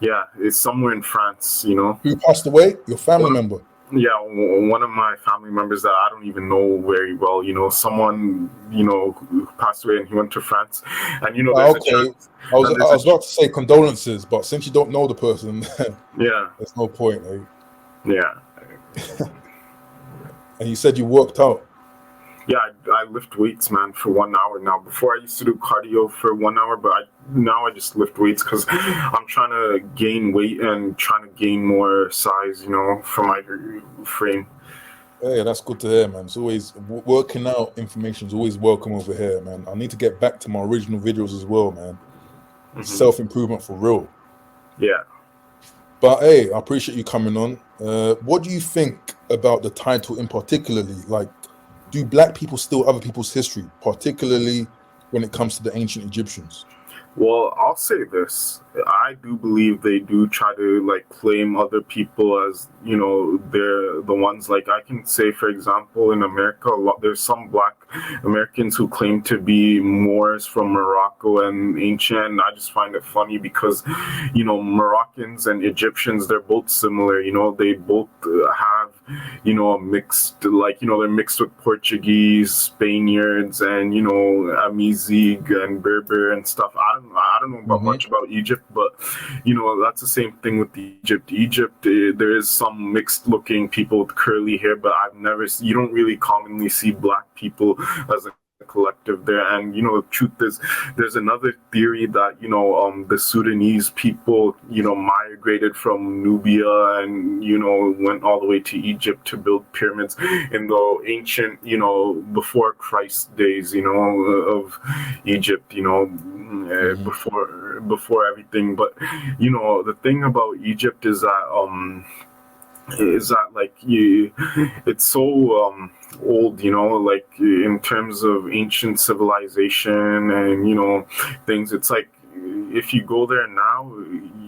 Yeah, it's somewhere in France. You know, who passed away? Your family member? Yeah, one of my family members that I don't even know very well. You know, someone who passed away, and he went to France, and you know, there's okay. a chance. I was about to say condolences, but since you don't know the person, yeah, there's no point. Eh? Yeah. And you said you worked out. Yeah, I lift weights, man, for 1 hour now. Before I used to do cardio for 1 hour, but now I just lift weights because I'm trying to gain weight and trying to gain more size, you know, for my frame. Hey, that's good to hear, man. It's always working out information is always welcome over here, man. I need to get back to my original videos as well, man. Mm-hmm. Self-improvement for real. Yeah. But hey, I appreciate you coming on. What do you think about the title in particularly? Like, do Black people steal other people's history, particularly when it comes to the ancient Egyptians? Well, I'll say this. I do believe they do try to like claim other people as, they're the ones. Like I can say, for example, in America, there's some Black Americans who claim to be Moors from Morocco and ancient. I just find it funny because, Moroccans and Egyptians, they're both similar. They both have, a mixed, like, they're mixed with Portuguese, Spaniards, and, Amazigh and Berber and stuff. I don't know about Hmm. much about Egypt, but, that's the same thing with Egypt. Egypt, there is some mixed looking people with curly hair, but you don't really commonly see Black people as a collective there. And the truth is, there's another theory that the Sudanese people migrated from Nubia and went all the way to Egypt to build pyramids in the ancient before Christ days of Egypt, Hmm. before everything. But the thing about Egypt is that like it's so old, like in terms of ancient civilization and things. It's like if you go there now,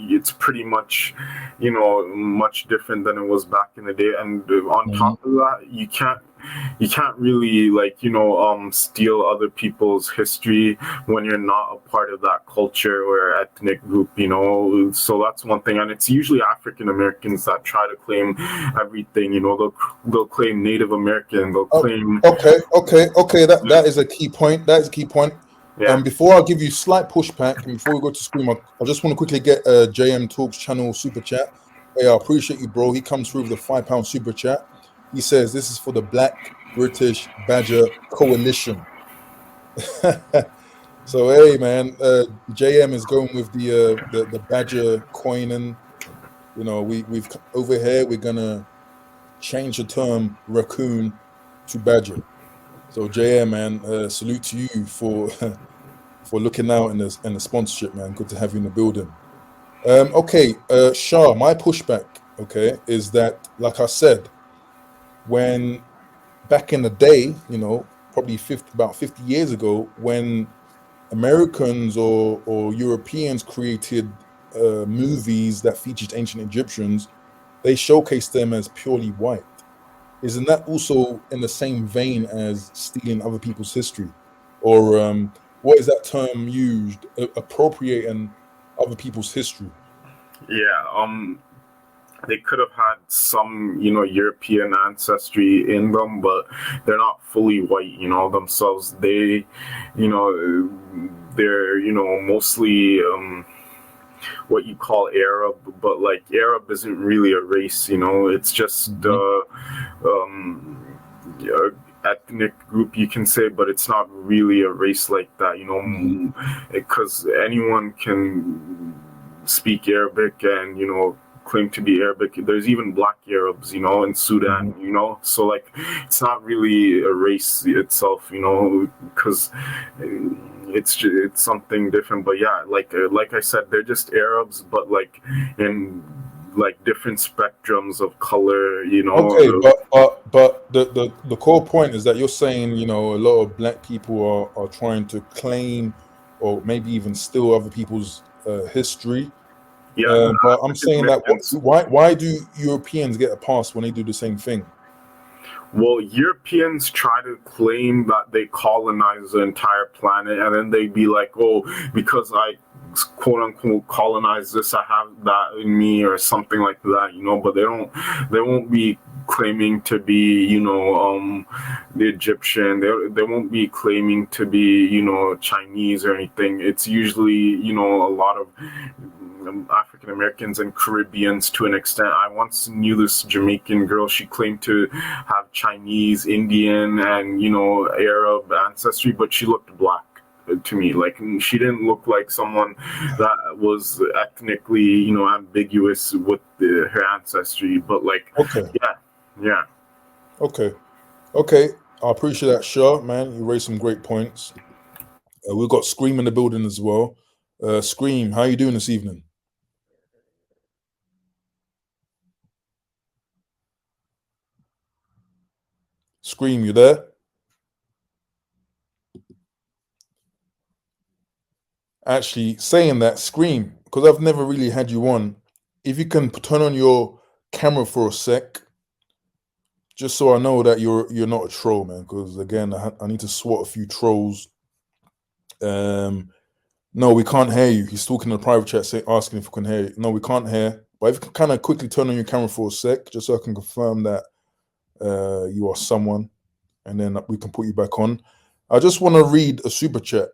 it's pretty much much different than it was back in the day. And on Hmm. top of that, you can't really like steal other people's history when you're not a part of that culture or ethnic group, so that's one thing. And it's usually African Americans that try to claim everything. They'll claim Native American, they'll Oh, claim. okay. That is a key point. That is a key point. Yeah. Before I give you slight pushback, and before we go to Scream, I just want to quickly get JM Talks channel super chat. Hey, I appreciate you, bro. He comes through with a £5 super chat. He says this is for the Black British Badger Coalition. So hey, man, JM is going with the Badger coining. We've over here. We're gonna change the term raccoon to Badger. So JM, man, salute to you for for looking out in the sponsorship, man. Good to have you in the building. Okay, Shah, my pushback, okay, is that like I said, when back in the day, probably about 50 years ago, when Americans or Europeans created movies that featured ancient Egyptians, they showcased them as purely white. Isn't that also in the same vein as stealing other people's history? Or what is that term used? Appropriating other people's history. Yeah. They could have had some European ancestry in them, but they're not fully white themselves. They're mostly what you call Arab, but like Arab isn't really a race. It's just Hmm. yeah, ethnic group, you can say, but it's not really a race like that, Hmm. because anyone can speak Arabic and claim to be Arabic. There's even black Arabs, in Sudan, Hmm. so like it's not really a race itself, because it's something different. But yeah, like I said, they're just Arabs, but like in like different spectrums of color, Okay, but the core point is that you're saying a lot of black people are trying to claim or maybe even steal other people's history. yeah, But I'm African saying that Americans. why do Europeans get a pass when they do the same thing? Well, Europeans try to claim that they colonized the entire planet, and then they'd be like, "Oh, because I quote unquote colonized this, I have that in me," or something like that, But they won't be claiming to be, the Egyptian. They won't be claiming to be, Chinese or anything. It's usually, a lot of African Americans and Caribbeans to an extent. I once knew this Jamaican girl. She claimed to have Chinese, Indian, and Arab ancestry, but she looked black to me. Like she didn't look like someone that was ethnically, ambiguous with her ancestry. But like, Okay, yeah, yeah. okay, okay. I appreciate that, Shaw, man. You raised some great points. We've got Scream in the building as well. Scream, how you doing this evening? Scream, you there? actually saying that, Scream, because I've never really had you on. If you can turn on your camera for a sec, just so I know that you're not a troll, man. Because again, I need to swat a few trolls. No, we can't hear you. He's talking in the private chat, asking if we can hear you. No, we can't hear. But if you can kind of quickly turn on your camera for a sec, just so I can confirm that you are someone, and then we can put you back on. I just want to read a super chat,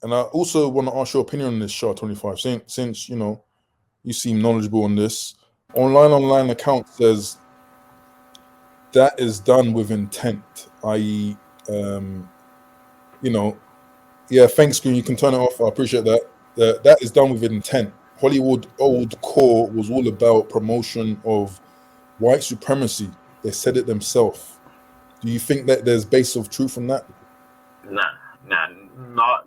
and I also want to ask your opinion on this, SHA25. Since you seem knowledgeable on this. Online account says that is done with intent, i.e., yeah. Thanks, Screen. You can turn it off. I appreciate that. That is done with intent. Hollywood old core was all about promotion of white supremacy. They said it themselves. Do you think that there's base of truth in that? Nah.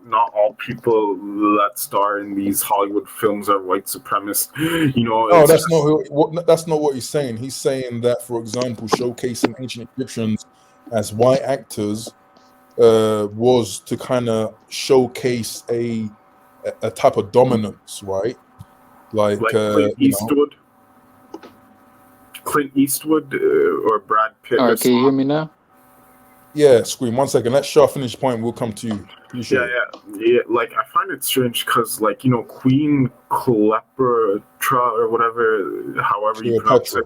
Not all people that star in these Hollywood films are white supremacists. No, that's not what he's saying. He's saying that, for example, showcasing ancient Egyptians as white actors was to kind of showcase a type of dominance, right? Like Clint Eastwood. Clint Eastwood or Brad Pitt. All right, can you hear me now? Yeah, Scream. 1 second. Let Shah finish point. We'll come to you. Yeah. Like, I find it strange because, like, Queen Cleopatra or whatever, however you pronounce it.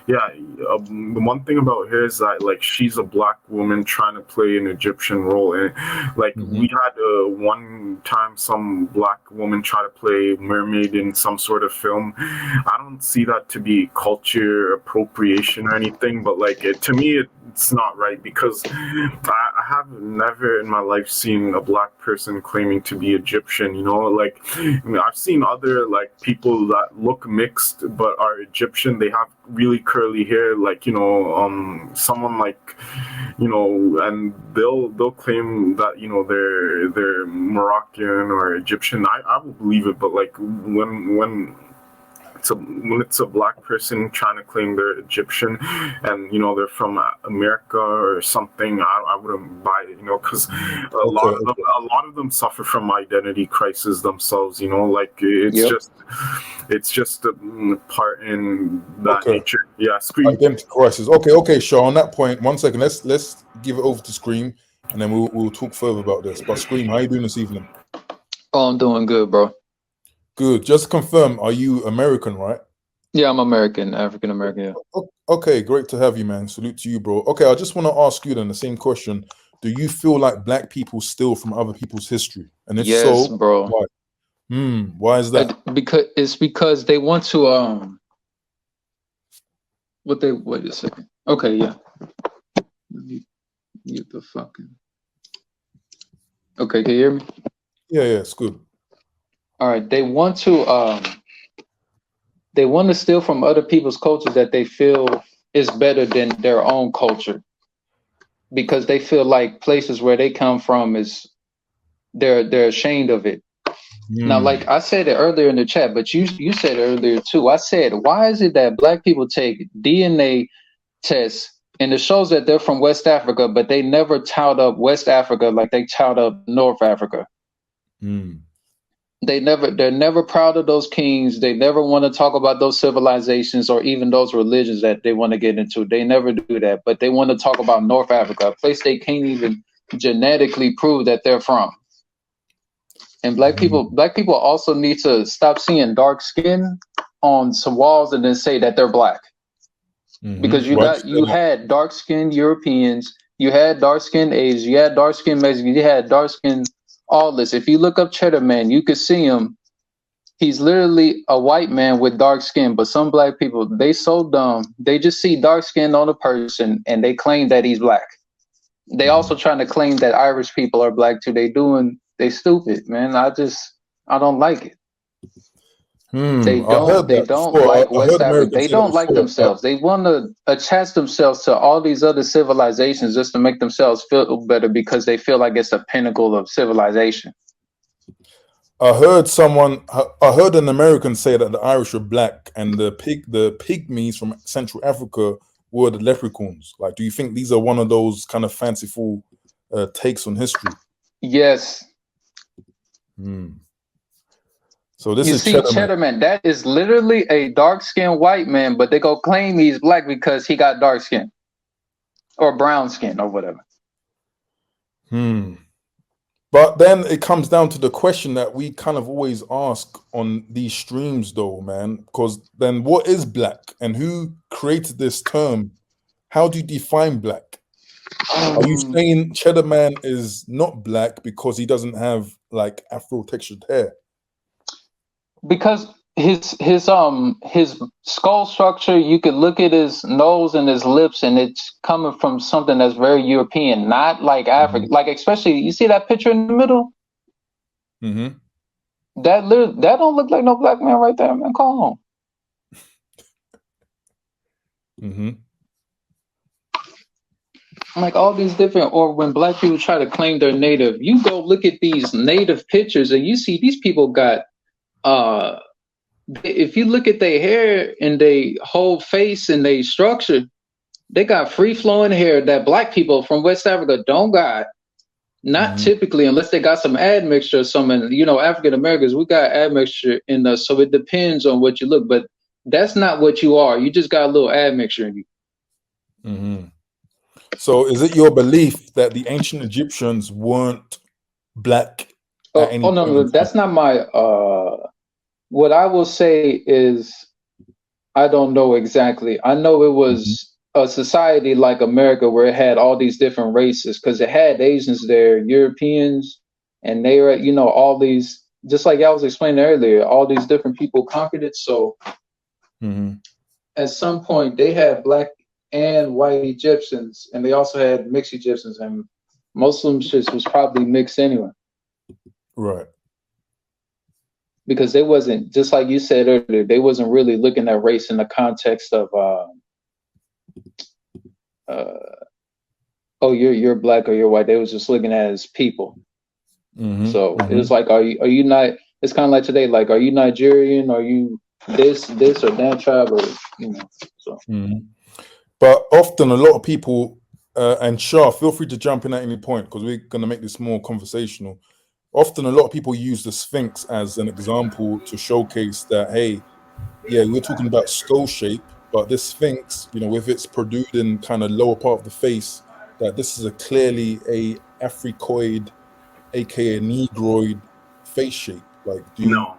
Yeah, the one thing about her is that, like, she's a black woman trying to play an Egyptian role, and like we had one time some black woman try to play mermaid in some sort of film. I don't see that to be culture appropriation or anything, but like to me it's not right, because I have never in my life seen a black person claiming to be Egyptian. Like, I've seen other like people that look mixed but are Egyptian. They have really curly hair, like someone like and they'll claim that they're Moroccan or Egyptian. I will believe it, but like when it's a black person trying to claim they're Egyptian and they're from America or something, I wouldn't buy it, because a lot of them suffer from identity crisis themselves, like it's just a part in that nature. Yeah, Scream. Identity crisis. Okay, Shaw. On that point, 1 second. Let's give it over to Scream, and then we'll talk further about this. But Scream, how you doing this evening? Oh, I'm doing good, bro. Good. Just to confirm, are you American, right? Yeah, I'm American, African American. Yeah. Okay, great to have you, man. Salute to you, bro. Okay, I just want to ask you then the same question. Do you feel like black people steal from other people's history? And if yes, so, bro. Why? Why is that? Because they want to wait a second. Okay, yeah. Let me mute the fucking. Okay, can you hear me? Yeah, it's good. All right, they want to steal from other people's cultures that they feel is better than their own culture, because they feel like places where they come from they're ashamed of it. Now, like I said it earlier in the chat, but you said it earlier too. I said, why is it that black people take DNA tests and it shows that they're from West Africa, but they never tout up West Africa like they tout up North Africa? They're never proud of those kings. They never want to talk about those civilizations or even those religions that they want to get into. They never do that, but they want to talk about North Africa, a place they can't even genetically prove that they're from. And black people also need to stop seeing dark skin on some walls and then say that they're black. Because you had dark skinned Europeans, you had dark skinned Asians, you had dark skinned Mexicans, you had dark skinned all this. If you look up Cheddar Man, you could see him. He's literally a white man with dark skin, but some black people, they so dumb. They just see dark skin on a person and they claim that he's black. They also trying to claim that Irish people are black too. They stupid, man. I don't like it. They don't like West Africa. They don't like themselves. They want to attach themselves to all these other civilizations just to make themselves feel better because they feel like it's a pinnacle of civilization. I heard an American say that the Irish are black and the pygmies from Central Africa were the leprechauns. Like, do you think these are one of those kind of fanciful takes on history? Yes. Hmm. So this You is see, Cheddar Man. Cheddar Man, that is literally a dark-skinned white man, but they go claim he's black because he got dark skin or brown skin or whatever. Hmm. But then it comes down to the question that we kind of always ask on these streams, though, man. Because then, what is black, and who created this term? How do you define black? Are you saying Cheddar Man is not black because he doesn't have like Afro textured hair? Because his skull structure, you could look at his nose and his lips, and it's coming from something that's very European, not like African. Like especially, you see that picture in the middle? Mm-hmm. That don't look like no black man right there, man. Come on. Mm-hmm. Like all these different, or when black people try to claim they're native, you go look at these native pictures and you see these people got if you look at their hair and they whole face and they structure, they got free flowing hair that black people from West Africa don't got. Not typically, unless they got some admixture or something. You know, African Americans, we got admixture in us, so it depends on what you look. But that's not what you are. You just got a little admixture in you. Mm-hmm. So, is it your belief that the ancient Egyptians weren't black at any No, point in time? that's not my. What I will say is, I don't know exactly. I know it was a society like America where it had all these different races because it had Asians there, Europeans, and they were, you know, all these, just like I was explaining earlier, all these different people conquered it. So at some point they had black and white Egyptians, and they also had mixed Egyptians, and Muslim shit was probably mixed anyway. Right. Because they wasn't, just like you said earlier, they wasn't really looking at race in the context of oh, you're black or you're white. They was just looking at it as people. So it was like, are you not, it's kind of like today, like, are you Nigerian? Are you this or that tribe, or, you know? So But often a lot of people and Shah, feel free to jump in at any point because we're going to make this more conversational. Often a lot of people use the Sphinx as an example to showcase that, hey, yeah, we're talking about skull shape, but this Sphinx, you know, with its protrude kind of lower part of the face, that this is a clearly a Africoid, aka Negroid face shape. Like, do you? No.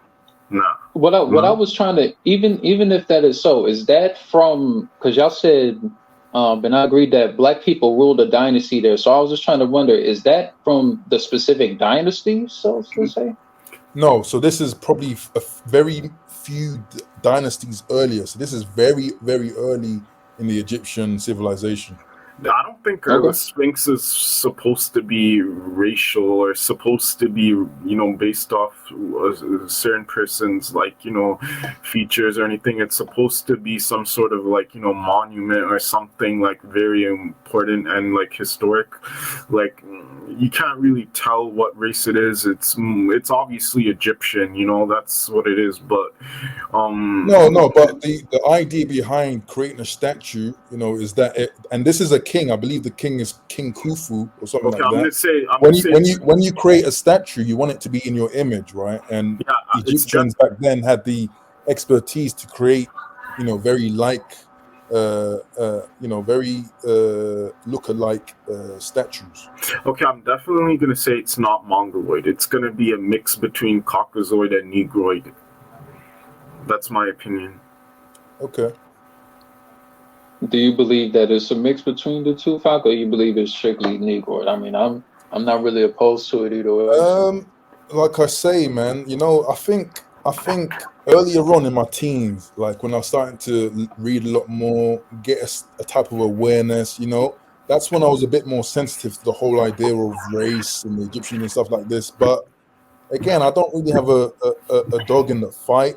What I was trying to, even if that is so, is that from, because y'all said, and I agreed that black people ruled a dynasty there. So I was just trying to wonder, is that from the specific dynasty, so to say? No, so this is probably a very few dynasties earlier. So this is very, very early in the Egyptian civilization. I don't think the Sphinx is supposed to be racial or supposed to be, you know, based off a certain person's, like, you know, features or anything. It's supposed to be some sort of, like, you know, monument or something like very important and like historic. Like, you can't really tell what race it is. It's obviously Egyptian, you know, that's what it is. But no, but the idea behind creating a statue, you know, is that and this is a king. I believe the king is King Khufu or something like that. When you create a statue, you want it to be in your image, right? And Egyptians back then had the expertise to create, you know, very very look-alike statues. Okay, I'm definitely gonna say it's not Mongoloid. It's gonna be a mix between Caucasoid and Negroid. That's my opinion. Okay. Do you believe that it's a mix between the two, Falco, or you believe it's strictly Negroid? I mean, I'm not really opposed to it either way. Like I say, man, you know, I think earlier on in my teens, like when I was starting to read a lot more, get a type of awareness, you know, that's when I was a bit more sensitive to the whole idea of race and the Egyptian and stuff like this. But again, I don't really have a dog in the fight.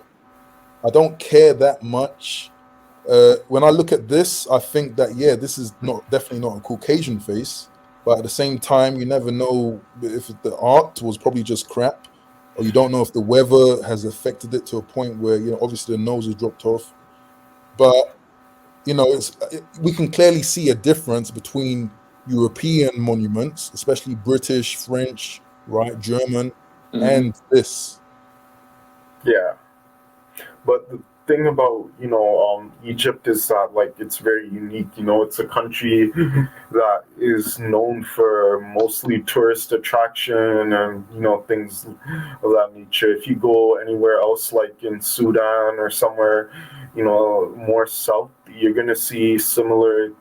I don't care that much. When I look at this, I think that, yeah, this is definitely not a Caucasian face. But at the same time, you never know if the art was probably just crap, or you don't know if the weather has affected it to a point where, you know, obviously the nose is dropped off. But, you know, we can clearly see a difference between European monuments, especially British, French, right, German, and this. Yeah. But the thing about Egypt is that like it's very unique. It's a country that is known for mostly tourist attraction and things of that nature. If you go anywhere else, like in Sudan or somewhere, more south, you're gonna see similar,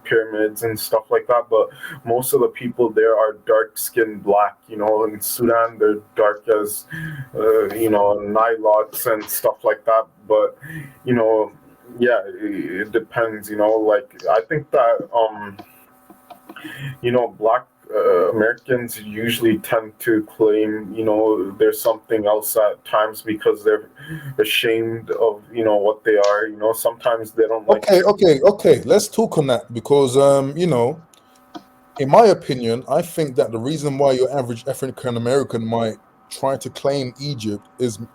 pyramids and stuff like that. But most of the people there are dark skinned black. In Sudan, they're dark as, Nilots and stuff like that. But, yeah, it depends. Like I think that, black Americans usually tend to claim, there's something else at times because they're ashamed of, what they are. Sometimes they don't like. Okay. Let's talk on that because, in my opinion, I think that the reason why your average African American might try to claim Egypt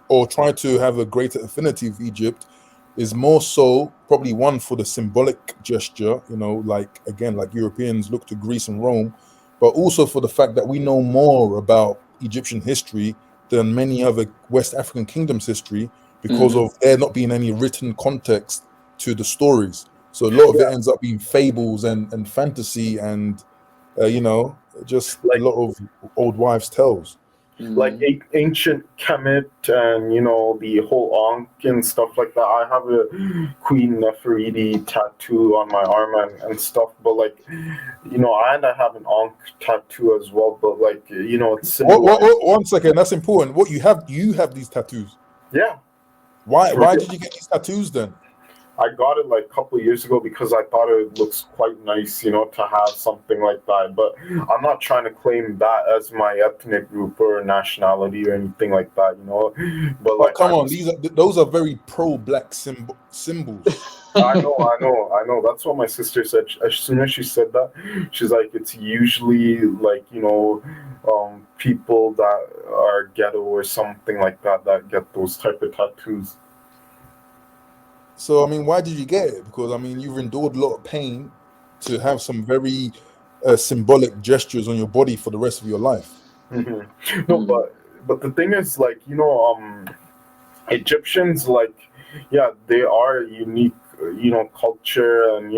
or try to have a greater affinity with Egypt is more so probably one for the symbolic gesture, like again, like Europeans look to Greece and Rome, but also for the fact that we know more about Egyptian history than many other West African kingdoms' history because of there not being any written context to the stories. So a lot of it ends up being fables and fantasy and just a Like lot of old wives' tales. like ancient Kemet and the whole Ankh and stuff like that. I have a Queen Nefertiti tattoo on my arm and stuff, but like and I have an Ankh tattoo as well. But like it's similar. 1 second, that's important. What you have these tattoos. Yeah, Why did you get these tattoos then? I got it like a couple of years ago because I thought it looks quite nice, to have something like that. But I'm not trying to claim that as my ethnic group or nationality or anything like that, But like, come on, those are very pro-black symbols. I know. That's what my sister said. As soon as she said that, she's like, it's usually like people that are ghetto or something like that get those type of tattoos. So I mean, why did you get it? Because I mean, you've endured a lot of pain to have some very symbolic gestures on your body for the rest of your life. No, but the thing is, like Egyptians, like they are unique, culture and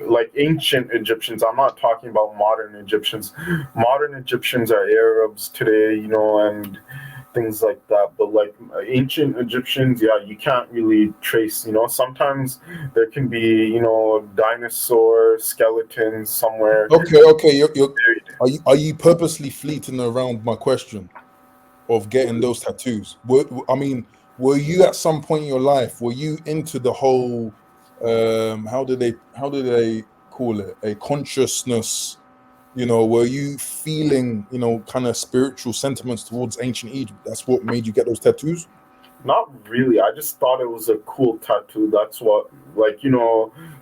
like ancient Egyptians. I'm not talking about modern Egyptians. Modern Egyptians are Arabs today, and things like that. But like ancient Egyptians, you can't really trace. Sometimes there can be dinosaur skeletons somewhere. Okay. Are you purposely fleeting around my question of getting those tattoos? Were you at some point in your life? Were you into the whole? How do they call it? A consciousness. Were you feeling, kind of spiritual sentiments towards ancient Egypt? That's what made you get those tattoos? Not really. I just thought it was a cool tattoo. That's what, like,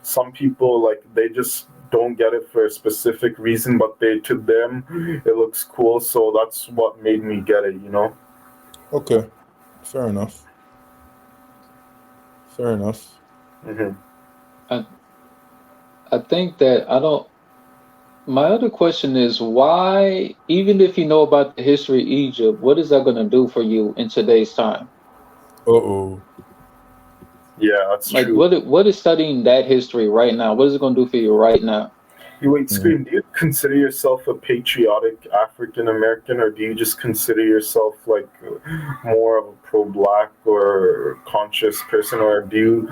some people, like, they just don't get it for a specific reason, but to them, it looks cool. So that's what made me get it, Okay. Fair enough. I think that my other question is why, even if you know about the history of Egypt, what is that going to do for you in today's time? Yeah, that's Like, true. what is studying that history right now? What is it going to do for you right now? Wait, Scream, do you consider yourself a patriotic African American, or do you just consider yourself like more of a pro-black or conscious person, or do you?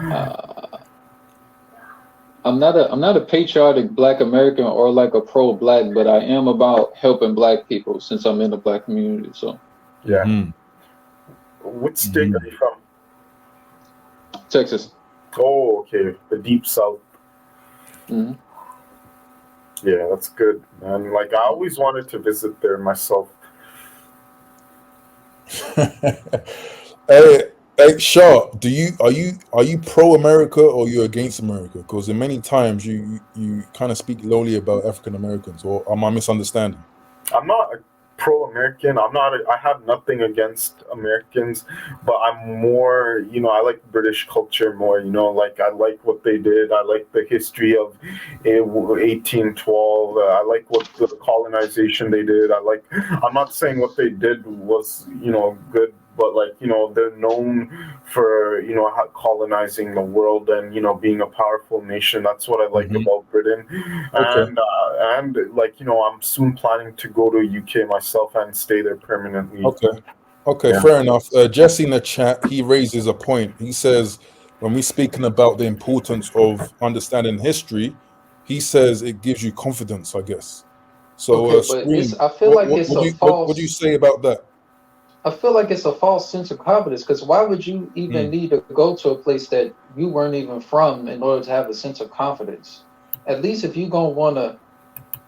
I'm not a patriotic Black American or like a pro-black, but I am about helping Black people since I'm in the Black community. So yeah. What state are you from? Texas. Oh, okay, the deep south. Yeah, that's good, man. Like I always wanted to visit there myself. Hey, Shaw, are you pro America or you against America? Because in many times you kind of speak lowly about African Americans, or am I misunderstanding? I'm not pro-American. I have nothing against Americans, but I'm more, I like British culture more, like I like what they did. I like the history of 1812. I like what the colonization they did. I'm not saying what they did was, good, but like, they're known for, colonizing the world and, being a powerful nation. That's what I like Mhm. about Britain. Okay. And like, I'm soon planning to go to UK myself and stay there permanently. Okay, Yeah. fair enough. Jesse in the chat, he raises a point. He says, when we're speaking about the importance of understanding history, he says it gives you confidence, I guess. So, Okay, but it's Scream, I feel like it's a what do you false say about that? I feel like it's a false sense of confidence because why would you even Mm, need to go to a place that you weren't even from in order to have a sense of confidence? At least if you're gonna want to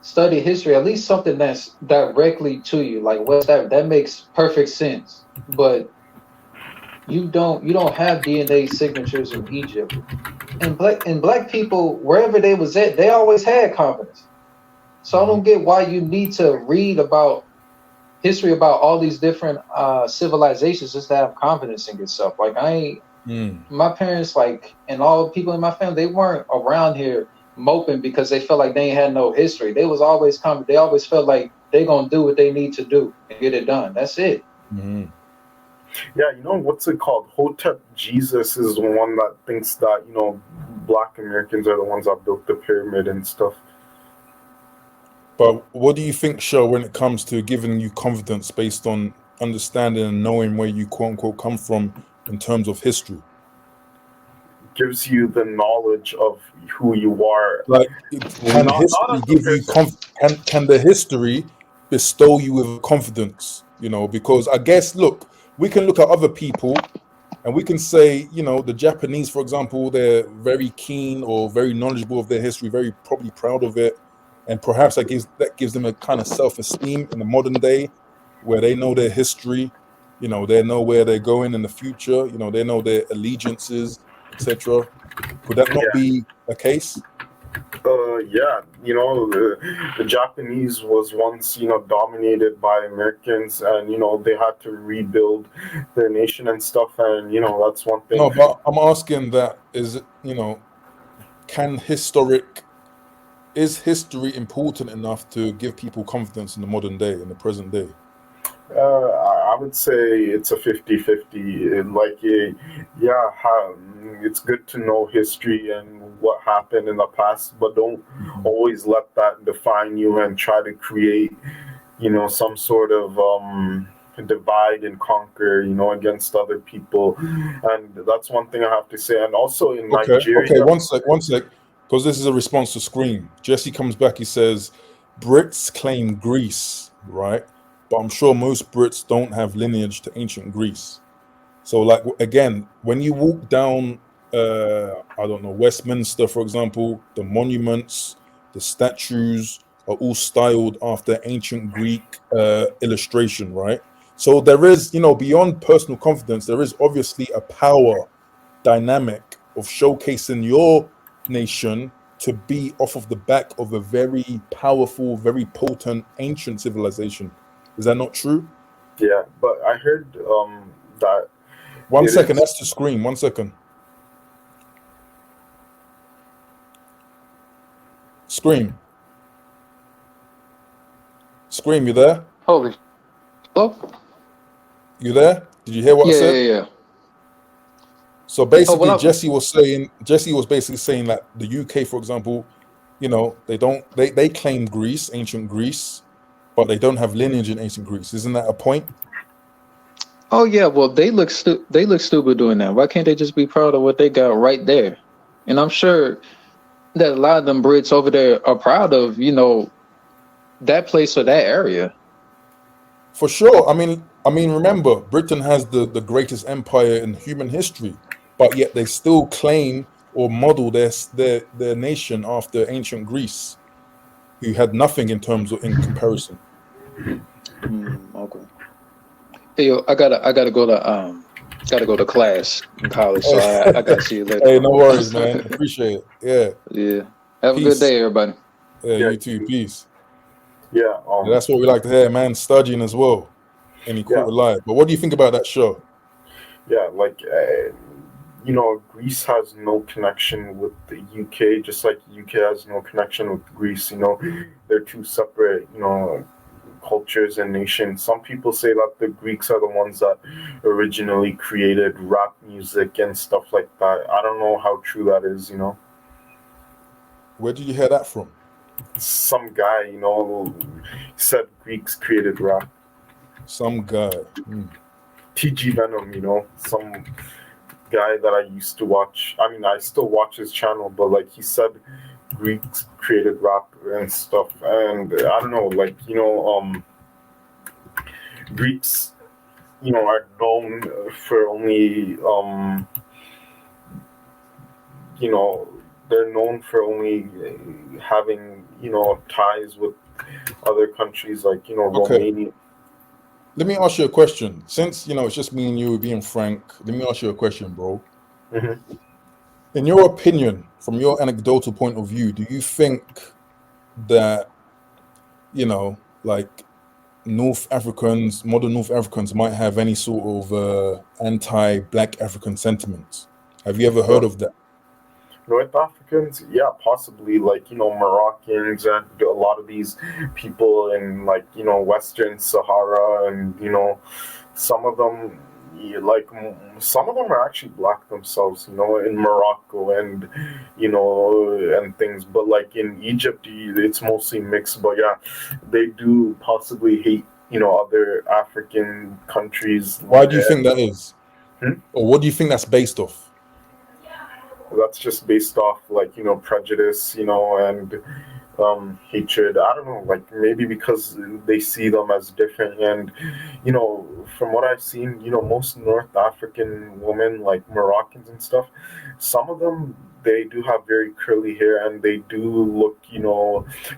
study history, at least something that's directly to you, like what's that? That makes perfect sense. But you don't have DNA signatures in Egypt. And black people, wherever they was at, they always had confidence. So I mhm. don't get why you need to read about history about all these different civilizations just to have confidence in yourself. Like I ain't Mm. my parents, like, and all the people in my family, they weren't around here moping because they felt like they ain't had no history. They was always coming. They always felt like they gonna do what they need to do and get it done. That's it. Mhm. Yeah, what's it called? Hotep Jesus is the one that thinks that, black Americans are the ones that built the pyramid and stuff. But what do you think, Show, when it comes to giving you confidence based on understanding and knowing where you quote unquote come from in terms of history? Gives you the knowledge of who you are. Like, can Not history as a give you person. can the history bestow you with confidence? Because I guess, look, we can look at other people and we can say, the Japanese, for example, they're very keen or very knowledgeable of their history, very probably proud of it, and perhaps that gives them a kind of self-esteem in the modern day, where they know their history, they know where they're going in the future, they know their allegiances, etc. Could that not Yeah. be a case? Yeah, the Japanese was once, dominated by Americans, and they had to rebuild their nation and stuff, and that's one thing. No, but I'm asking that can is history important enough to give people confidence in the modern day, in the present day? I would say it's a 50-50. Like, yeah, it's good to know history and what happened in the past, but don't Mhm. always let that define you and try to create, some sort of divide and conquer, against other people. And that's one thing I have to say. And also in Okay, Nigeria, one sec, because this is a response to Scream. Jesse comes back, he says, Brits claim Greece, right? But I'm sure most Brits don't have lineage to ancient Greece. So, like, again, when you walk down, I don't know, Westminster, for example, the monuments, the statues are all styled after ancient Greek illustration, right? So there is, beyond personal confidence, there is obviously a power dynamic of showcasing your nation to be off of the back of a very powerful, very potent ancient civilization. Is that not true? yeah, but I heard that One it second, is. that's the Scream. 1 second. Scream. Scream, you there? Holy, hello? You there? Did you hear what I Yeah, said? yeah, yeah. So Oh, what basically, up? Jesse was basically saying that the UK, for example, they claim Greece, ancient Greece, but they don't have lineage in ancient Greece. Isn't that a point? Oh yeah, well they look stupid doing that. Why can't they just be proud of what they got right there? And I'm sure that a lot of them Brits over there are proud of, that place or that area. For sure. I mean, remember, Britain has the greatest empire in human history, but yet they still claim or model their nation after ancient Greece, who had nothing in comparison. Okay. Hey, yo, I gotta go to class in college, so I gotta see you later, Hey, bro. no worries, man. Appreciate it. Yeah. Yeah. Have a good Peace. day, everybody. Yeah, Yeah, you too. Peace. Yeah. Yeah, that's what we like to hear, man. Studying as well. Any Yeah. quarter life. But what do you think about that show? Yeah. Like, Greece has no connection with the UK, just like UK has no connection with Greece. They're two separate, cultures and nations. Some people say that the Greeks are the ones that originally created rap music and stuff like that. I don't know how true that is. Where did you hear that from? Some guy, said Greeks created rap. Some guy. TG Venom, some guy that I used to watch. I mean, I still watch his channel, but like he said, Greeks created rap and stuff. And I don't know, like, Greeks, are known for only, you know, they're known for only having, ties with other countries like, Okay. Romania. Let me ask you a question. Since, it's just me and you being frank, let me ask you a question, bro. Mm-hmm. In your opinion, from your anecdotal point of view, do you think that, like modern North Africans might have any sort of anti-Black African sentiments? Have you ever heard of that? North Africans, yeah, possibly like Moroccans and a lot of these people in like Western Sahara and some of them like some of them are actually black themselves in Morocco and and things, but like in Egypt it's mostly mixed, but yeah, they do possibly hate other African countries. Why do you think that is? Hmm? Or what do you think that's based off? That's just based off like prejudice and hatred. I don't know, like maybe because they see them as different. And from what I've seen, most North African women, like Moroccans and stuff, some of them, they do have very curly hair and they do look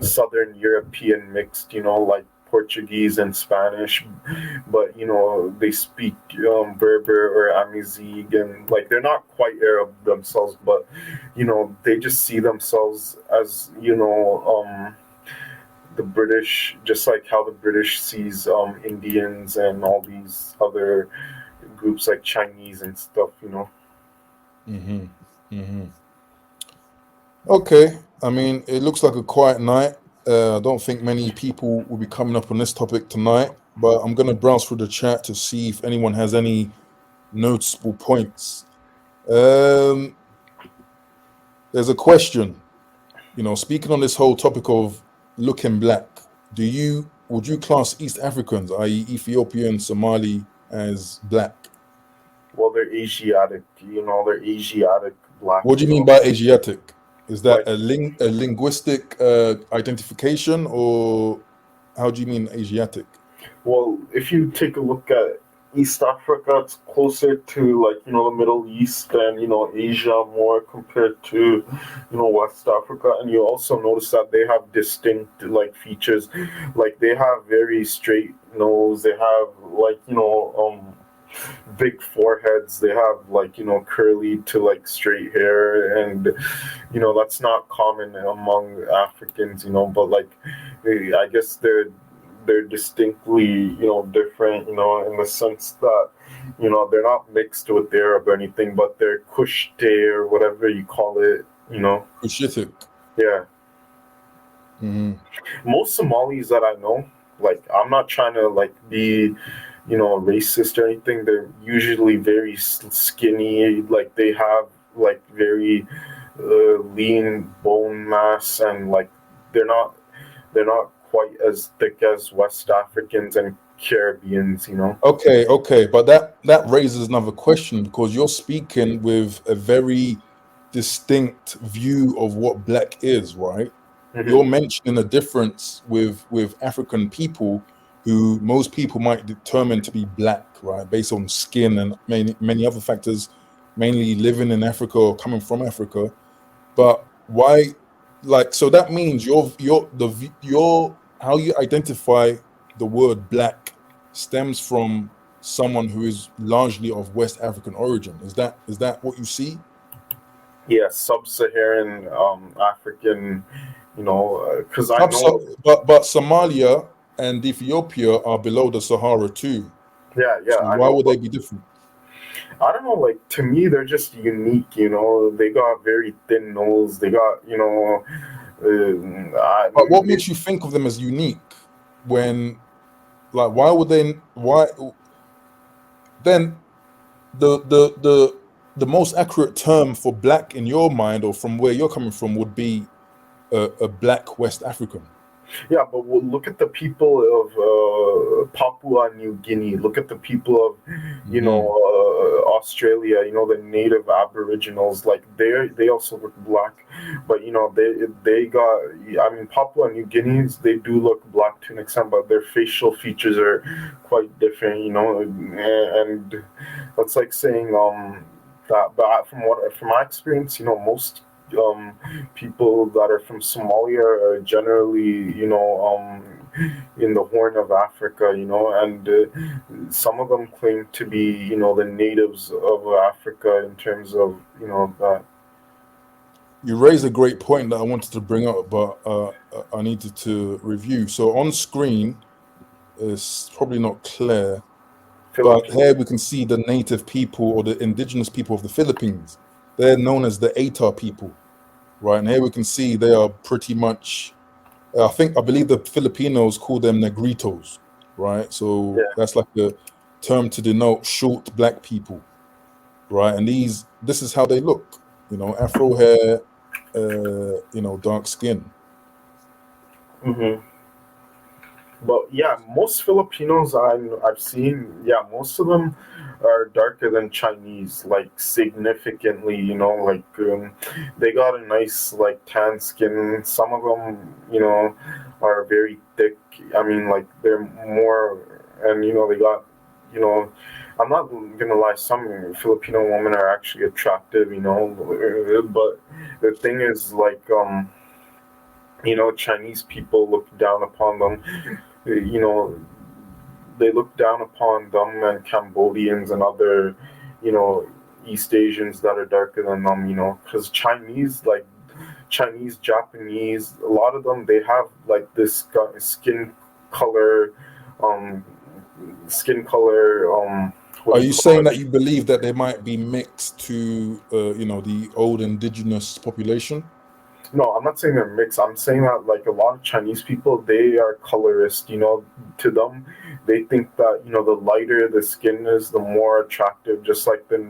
Southern European mixed, like Portuguese and Spanish, but they speak Berber or Amazigh, and like they're not quite Arab themselves, but they just see themselves as the British, just like how the British sees Indians and all these other groups like Chinese and stuff. Mm-hmm. Mm-hmm. Okay. I mean, it looks like a quiet night. I don't think many people will be coming up on this topic tonight, but I'm going to browse through the chat to see if anyone has any noticeable points. Um, there's a question, speaking on this whole topic of looking black, would you class East Africans, i.e. Ethiopian, Somali, as black? Well, they're Asiatic, they're Asiatic black, What do you mean by Asiatic? Is that like, a linguistic identification, or how do you mean Asiatic? well, if you take a look at East Africa, it's closer to like the Middle East and Asia more compared to West Africa. And you also notice that they have distinct like features, like they have very straight nose. They have like big foreheads. They have like curly to like straight hair, and that's not common among Africans. But like I guess they're distinctly different in the sense that they're not mixed with Arab or anything, but they're Kushte or whatever you call it. Cushitic. Yeah. Mm-hmm. Most Somalis that I know, like I'm not trying to like be racist or anything, they're usually very skinny, like they have like very lean bone mass, and like they're not quite as thick as West Africans and Caribbeans. Okay, but that raises another question, because you're speaking with a very distinct view of what black is, right? You're Hmm. mentioning a difference with African people, who most people might determine to be black, right, based on skin and many other factors, mainly living in Africa or coming from Africa. But why, like, so that means your how you identify the word black stems from someone who is largely of West African origin. Is that what you see? Yeah, sub-Saharan African You know, because I know, But Somalia and Ethiopia are below the Sahara too. yeah, So I why know, would but they be different? I don't know. Like to me, they're just unique. You know, they got very thin nose. They got But what makes you think of them as unique when, like, why would they? Why then? The most accurate term for black in your mind, or from where you're coming from, would be a black West African. Yeah, but we'll look at the people of Papua New Guinea. Look at the people of, Hmm. Australia. You know, the native Aboriginals. Like they also look black, but they got. I mean, Papua New Guineans, they do look black to an extent, but their facial features are quite different. You know, and that's like saying that. But from my experience, most um people that are from Somalia are generally, in the Horn of Africa, and some of them claim to be, the natives of Africa in terms of, that. You raised a great point that I wanted to bring up, but I needed to review. So on screen, it's probably not clear, but Philippines. here we can see the native people or the indigenous people of the Philippines. They're known as the Atar people, right? And here we can see they are pretty much, I believe the Filipinos call them negritos, right? So Yeah. that's like a term to denote short black people, right? And this is how they look, afro hair, dark skin. hmm But yeah, most Filipinos I've seen, yeah, most of them are darker than Chinese, like significantly. Like they got a nice like tan skin. Some of them, are very thick. I mean, like they're more, and they got, you know. I'm not gonna lie. Some Filipino women are actually attractive, but the thing is, like, Chinese people look down upon them. You know, they look down upon them and Cambodians and other, you know, East Asians that are darker than them. Because Chinese, Japanese, a lot of them they have like this color, um, skin color. What Are do you you call saying it? that you believe that they might be mixed to, the old indigenous population? No, I'm not saying they're mixed. I'm saying that like a lot of Chinese people, they are colorist. To them, they think that the lighter the skin is, the more attractive. Just like the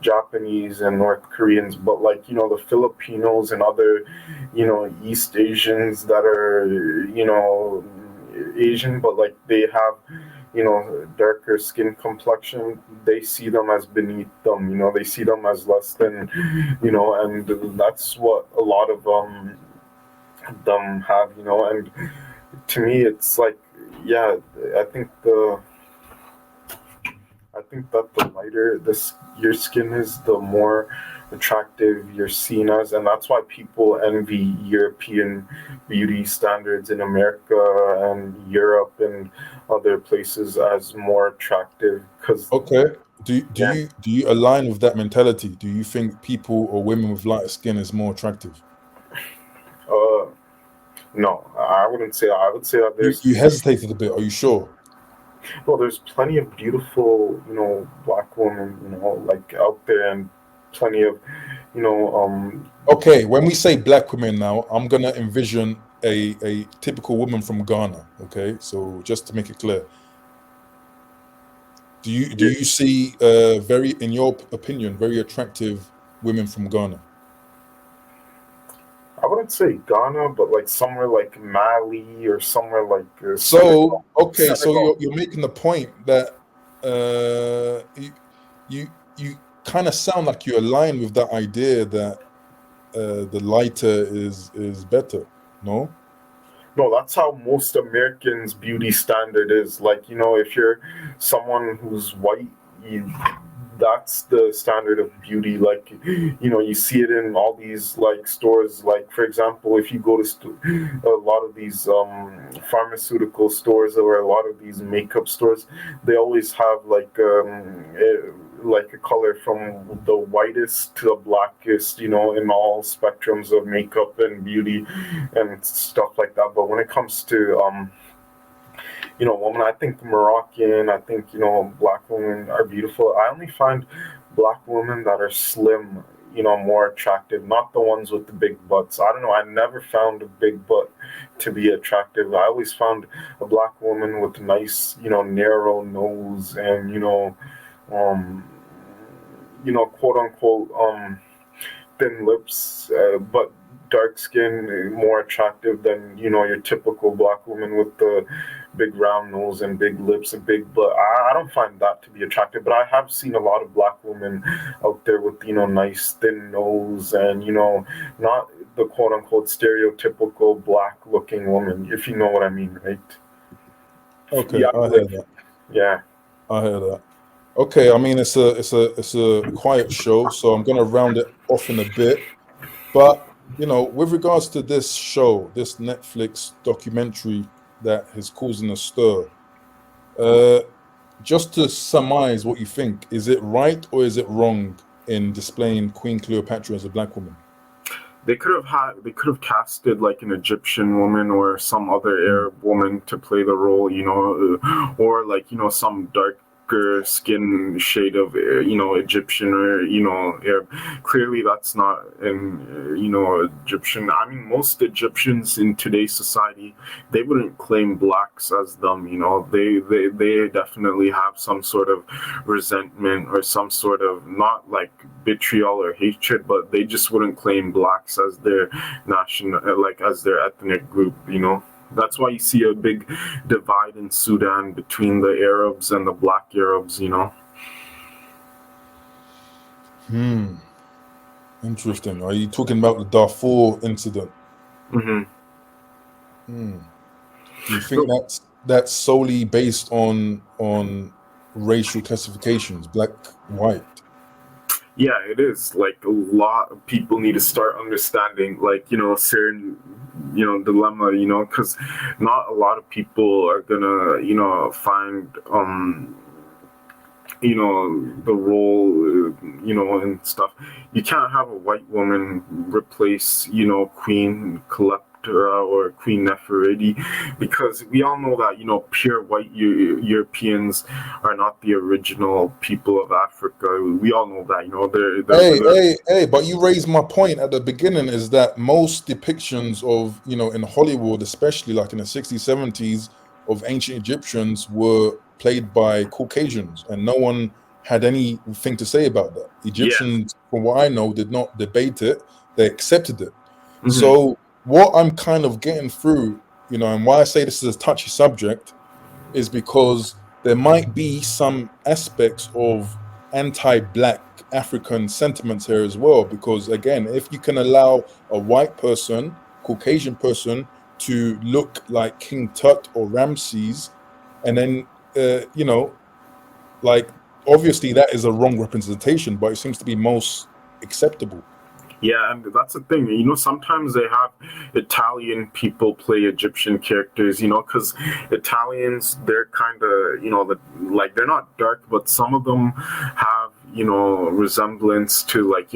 Japanese and North Koreans, but like the Filipinos and other East Asians that are Asian, but like they have darker skin complexion, they see them as beneath them. They see them as less than, and that's what a lot of them have. And to me, it's like, yeah, I think the I think that the lighter this your skin is, the more attractive you're seen as, and that's why people envy European beauty standards in America and Europe and other places as more attractive. Because Okay. Do yeah, you do you align with that mentality? Do you think people or women with lighter skin is more attractive? uh, no, I wouldn't say that. I would say that You hesitated a bit. Are you sure? there's plenty of beautiful black women like out there, and plenty of Okay. When we say black women now, I'm gonna envision a typical woman from Ghana. Okay. So just to make it clear, do you see very, in your opinion, very attractive women from Ghana? I wouldn't say Ghana, but like somewhere like Mali or somewhere like So, okay, so Senegal. you're making the point that you kind of sound like you align with that idea that the lighter is better. No? No, that's how most Americans' beauty standard is. Like, if you're someone who's white, that's the standard of beauty. Like, you see it in all these like stores. Like, for example, if you go to a lot of these pharmaceutical stores or a lot of these makeup stores, they always have like like a color from the whitest to the blackest, in all spectrums of makeup and beauty and stuff like that. But when it comes to women, I think Moroccan, I think, black women are beautiful. I only find black women that are slim, more attractive, not the ones with the big butts. I don't know. I never found a big butt to be attractive. I always found a black woman with a nice, narrow nose and, um, quote unquote, thin lips, but dark skin more attractive than your typical black woman with the big round nose and big lips and big butt. I don't find that to be attractive, but I have seen a lot of black women out there with nice thin nose and not the quote unquote stereotypical black looking woman, if you know what I mean, right? Okay, Yeah, I hear that. yeah. I hear that. Okay, I mean it's a quiet show, so I'm gonna round it off in a bit. But with regards to this show, this Netflix documentary that is causing a stir, just to surmise what you think, is it right or is it wrong in displaying Queen Cleopatra as a black woman? They could have casted like an Egyptian woman or some other Arab woman to play the role, or like some darker skin shade of Egyptian or Arab. Clearly, that's not an Egyptian. I mean, most Egyptians in today's society, they wouldn't claim blacks as them. They definitely have some sort of resentment or some sort of, not like vitriol or hatred, but they just wouldn't claim blacks as their as their ethnic group. That's why you see a big divide in Sudan between the Arabs and the black Arabs. Interesting. Are you talking about the Darfur incident? Mm-hmm. Do you think that's solely based on racial classifications, black, white? Yeah, it is. Like, a lot of people need to start understanding, like, certain, dilemma, because not a lot of people are gonna, find, the role, and stuff. You can't have a white woman replace, Queen Cleopatra or Queen Nefertiti, because we all know that pure white Europeans are not the original people of Africa. We all know that. Hey! But you raised my point at the beginning, is that most depictions of in Hollywood, especially like in the 60s, 70s, of ancient Egyptians were played by Caucasians, and no one had anything to say about that. Egyptians, from what I know, did not debate it; they accepted it. Mm-hmm. So what I'm kind of getting through, and why I say this is a touchy subject, is because there might be some aspects of anti-black African sentiments here as well. Because again, if you can allow a white person, Caucasian person, to look like King Tut or Ramses, and then like, obviously that is a wrong representation, but it seems to be most acceptable. Yeah, and that's the thing. Sometimes they have Italian people play Egyptian characters, because Italians, they're kind of, they're not dark, but some of them have, resemblance to, like,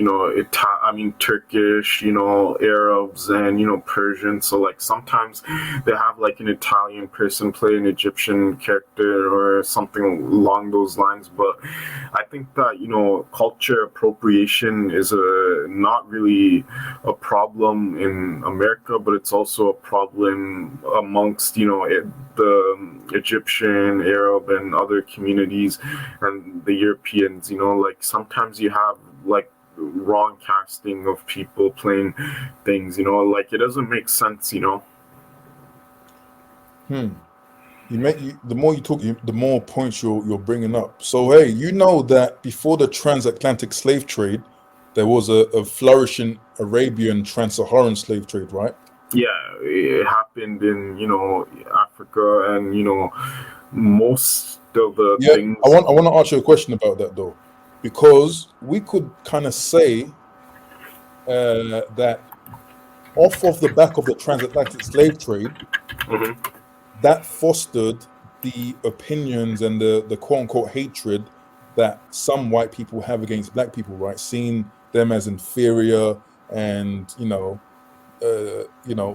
Turkish, Arabs and, Persian. So, like, sometimes they have, like, an Italian person play an Egyptian character or something along those lines. But I think that, culture appropriation is not really a problem in America, but it's also a problem amongst, the Egyptian, Arab, and other communities, and the Europeans. Like, sometimes you have, like, wrong casting of people playing things. Like, it doesn't make sense. The more you talk, the more points you're bringing up. So hey, that before the transatlantic slave trade, there was a flourishing Arabian trans-Saharan slave trade, right? Yeah, it happened in Africa, and most of the things. I want to ask you a question about that though, because we could kind of say that off of the back of the transatlantic slave trade, that fostered the opinions and the quote unquote hatred that some white people have against black people, right? Seeing them as inferior, and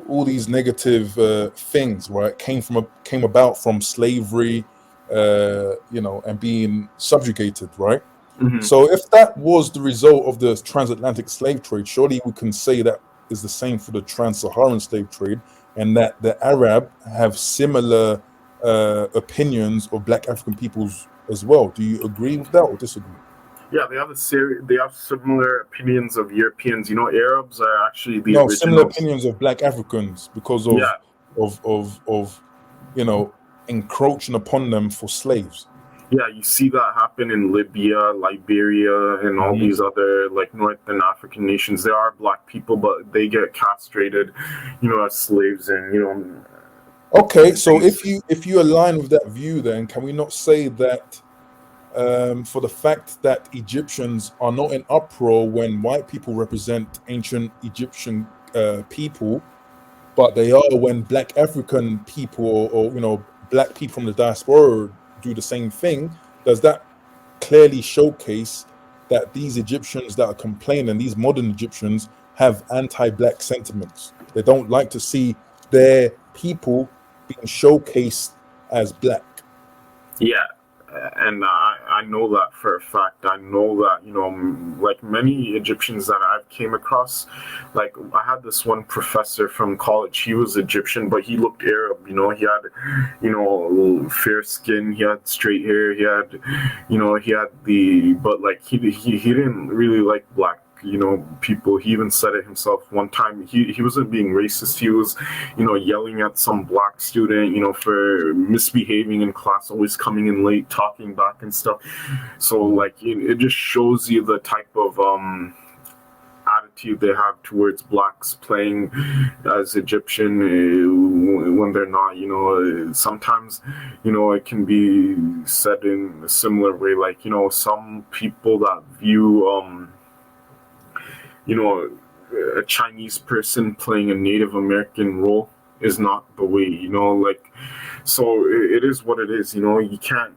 all these negative things, right, came about from slavery, and being subjugated, right? Hmm. So if that was the result of the transatlantic slave trade, surely we can say that is the same for the trans-Saharan slave trade, and that the Arab have similar opinions of black African peoples as well. Do you agree with that or disagree? Yeah, they have similar opinions of Europeans. Arabs are actually the No, similar originals. opinions of black Africans because Yeah, of encroaching upon them for slaves. yeah, you see that happen in Libya, Liberia, and all Mhm. these other like Northern African nations. There are black people, but they get castrated, as slaves, and Okay, so things. if you align with that view, then can we not say that for the fact that Egyptians are not in uproar when white people represent ancient Egyptian people, but they are when black African people, or black people from the diaspora do the same thing? Does that clearly showcase that these Egyptians that are complaining, these modern Egyptians, have anti-black sentiments? They don't like to see their people being showcased as black. Yeah, and I know that for a fact. I know that like many Egyptians that I've came across, like I had this one professor from college. He was Egyptian, but he looked Arab. He had fair skin. He had straight hair. He had but like he didn't really like black people. He even said it himself one time. He wasn't being racist. He was yelling at some black student for misbehaving in class, always coming in late, talking back and stuff. So like it just shows you the type of attitude they have towards blacks playing as Egyptian when they're not. Sometimes it can be said in a similar way, like some people that view you know, a Chinese person playing a Native American role is not the way, like, so it is what it is, you can't,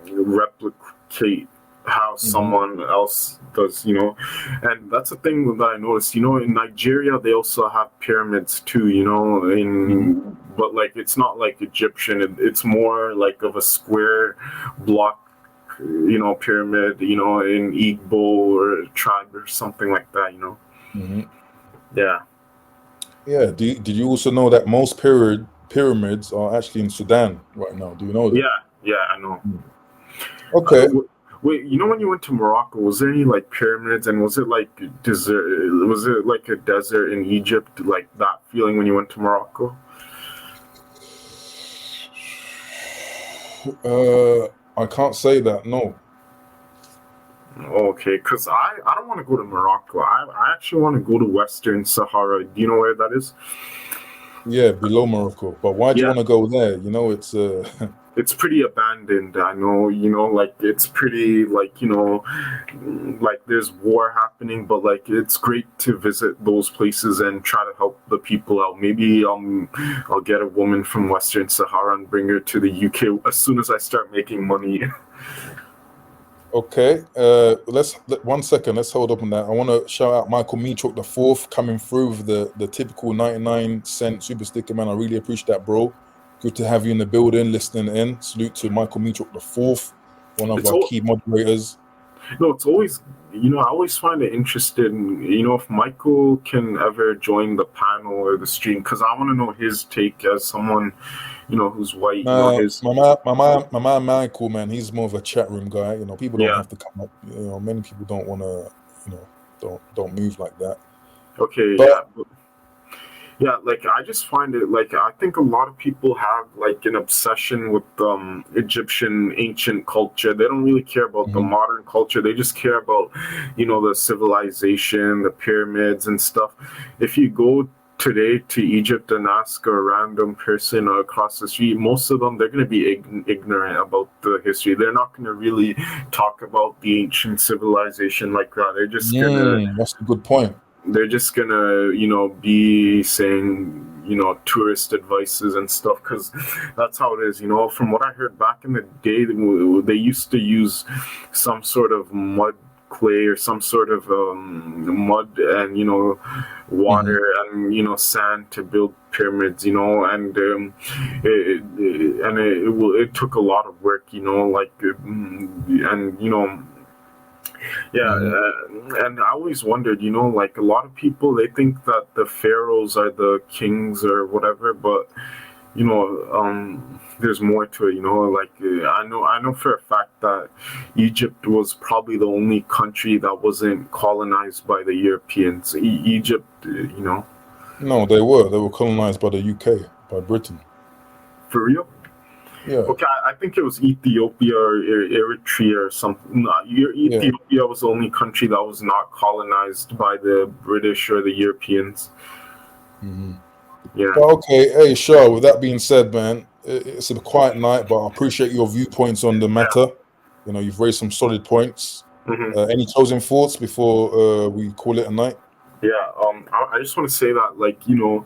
replicate how Mhm. someone else does, and that's the thing that I noticed, in Nigeria, they also have pyramids too, Mhm. but like, it's not like Egyptian, it's more like of a square block pyramid, in Igbo or tribe or something like that, Mhm. Yeah. Yeah. Did you also know that most pyramids are actually in Sudan right now? Do you know that? Yeah, yeah, I know. Mm. Okay. Wait, when you went to Morocco, was there any like pyramids, and was it like desert? Was it like a desert in Egypt, like that feeling when you went to Morocco? I can't say that. No. Okay, because I don't want to go to Morocco. I actually want to go to Western Sahara. Do you know where that is? Yeah, below Morocco. But why do you Yeah, want to go there? It's it's pretty abandoned. I know, like it's pretty like like there's war happening, but like it's great to visit those places and try to help the people out. Maybe I'll get a woman from Western Sahara and bring her to the UK as soon as I start making money. okay. One second. Let's hold up on that. I want to shout out Michael Meachok the fourth coming through with the typical 99-cent super sticker, man. I really appreciate that, bro. Good to have you in the building, listening in. Salute to Michael Meachok the fourth, one of It's our all key moderators. it's always I always find it interesting, if Michael can ever join the panel or the stream, because I want to know his take as someone who's white. Nah, His my man Michael, man, he's more of a chat room guy. People don't Yeah. have to come up. Many people don't want to, don't move like that. Okay, But yeah. Yeah, like I just find it like I think a lot of people have like an obsession with Egyptian ancient culture. They don't really care about the mhm. modern culture. They just care about, the civilization, the pyramids and stuff. If you go today to Egypt and ask a random person across the street, most of them they're going to be ignorant about the history. They're not going to really talk about the ancient civilization like that. They're just gonna That's a good point. they're just gonna, be saying, tourist advices and stuff, because that's how it is. From what I heard back in the day, they used to use some sort of mud clay or some sort of mud and Mhm. water and sand to build pyramids, and it took a lot of work, like and yeah, Mhm. and I always wondered, like a lot of people, they think that the pharaohs are the kings or whatever, but there's more to it. Like I know for a fact that Egypt was probably the only country that wasn't colonized by the Europeans. Egypt, No, they were colonized by the UK, by Britain. for real. Yeah, Okay, I think it was Ethiopia or Eritrea or something. No, yeah. Ethiopia was the only country that was not colonized by the British or the Europeans. Mhm. Yeah, But okay, hey, Shah, with that being said, man, it's a quiet night, but I appreciate your viewpoints on the matter. You've raised some solid points. Any closing thoughts before we call it a night? yeah. I just want to say that, like, you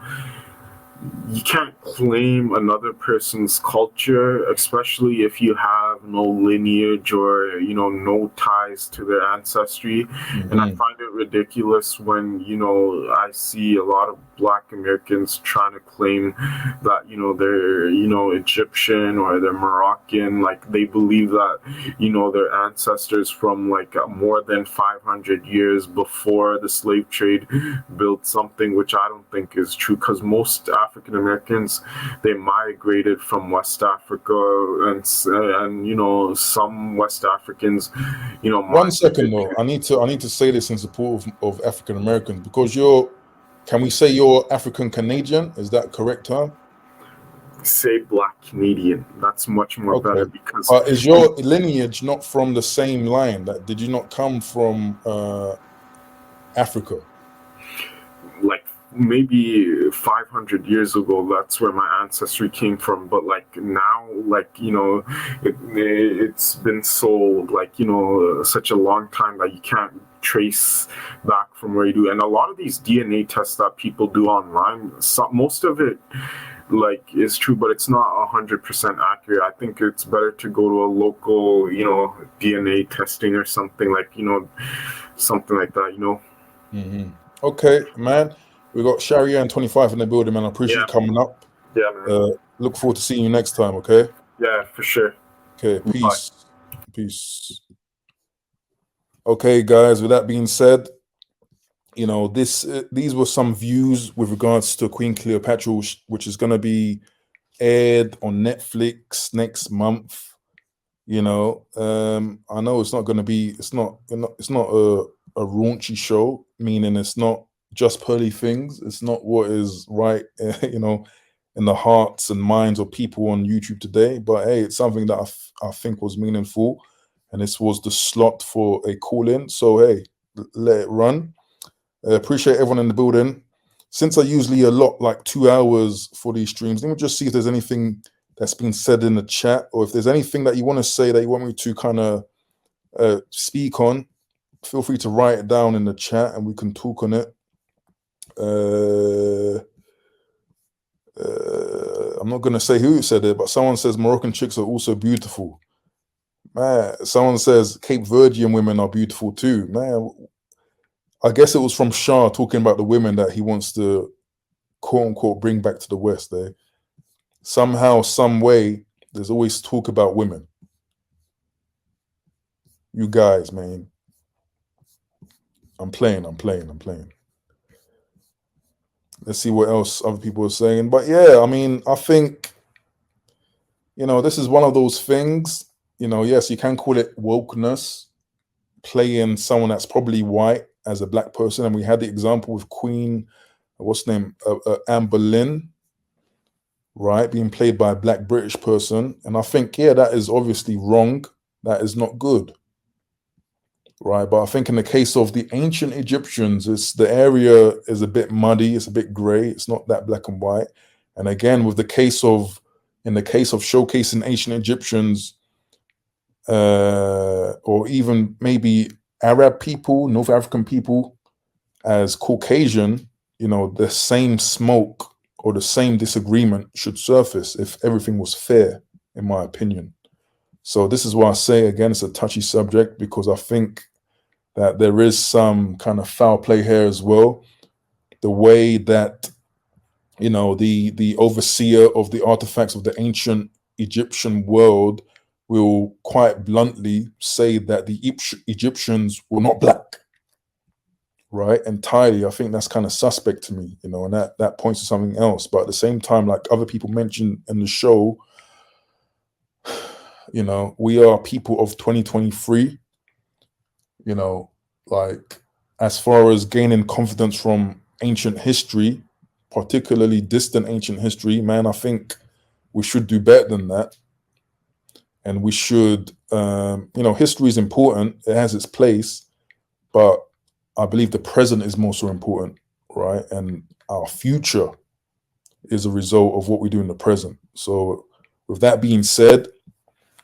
can't claim another person's culture, especially if you have no lineage or no ties to their ancestry. And I Hmm. find it ridiculous when I see a lot of Black Americans trying to claim that they're Egyptian or they're Moroccan. Like they believe that their ancestors from like more than 500 years before the slave trade built something, which I don't think is true, because most African Americans, they migrated from West Africa, and some West Africans One second migrated though, to, I need to say this in support of African Americans because can we say you're African Canadian? Is that correct term? say, Black Canadian. That's much more better, Okay. because Is your lineage not from the same line? That did you not come from Africa? like maybe 500 years ago, that's where my ancestry came from. But like now, like it's been so, like such a long time that you can't trace back from where you do. And a lot of these DNA tests that people do online, most of it like is true, but it's not 100% accurate. I think it's better to go to a local DNA testing or something, like something like that. Hmm. Okay, man. We got Sharia and 25 in the building, man. I appreciate Yeah, you coming up. yeah, man. Look forward to seeing you next time, okay? Yeah, for sure. Okay, Bye. peace. Peace. Okay, guys, with that being said, these were some views with regards to Queen Cleopatra, which is going to be aired on Netflix next month. I know it's not going to be, it's not a raunchy show, meaning it's not just pearly things. It's not what is right, in the hearts and minds of people on YouTube today. But hey, it's something that I think was meaningful, and this was the slot for a call in. So hey, let it run. Appreciate everyone in the building. Since I usually allot like 2 hours for these streams, let me just see if there's anything that's been said in the chat, or if there's anything that you want to say that you want me to kind of speak on. Feel free to write it down in the chat and we can talk on it. I'm not going to say who said it, but someone says Moroccan chicks are also beautiful. Man, someone says Cape Verdean women are beautiful too. Man, I guess it was from Shah talking about the women that he wants to quote unquote bring back to the West. Somehow, some way, there's always talk about women. You guys, man. I'm playing. Let's see what else other people are saying. But yeah, I mean, I think, this is one of those things, yes, you can call it wokeness, playing someone that's probably white as a black person. And we had the example with Queen, what's her name, Anne Boleyn, right, being played by a black British person. And I think, yeah, that is obviously wrong. That is not good. Right, but I think in the case of the ancient Egyptians, the area is a bit muddy, it's a bit gray, it's not that black and white. And again, in the case of showcasing ancient Egyptians, or even maybe Arab people, North African people, as Caucasian, the same smoke or the same disagreement should surface if everything was fair, in my opinion. So this is why I say, again, it's a touchy subject, because I think that there is some kind of foul play here as well. The way that, the overseer of the artifacts of the ancient Egyptian world will quite bluntly say that the Egyptians were not black, right? Entirely. I think that's kind of suspect to me, and that points to something else. But at the same time, like other people mentioned in the show, we are people of 2023, like as far as gaining confidence from ancient history, particularly distant ancient history, man, I think we should do better than that. And we should, history is important. It has its place, but I believe the present is more so important, right? And our future is a result of what we do in the present. So with that being said,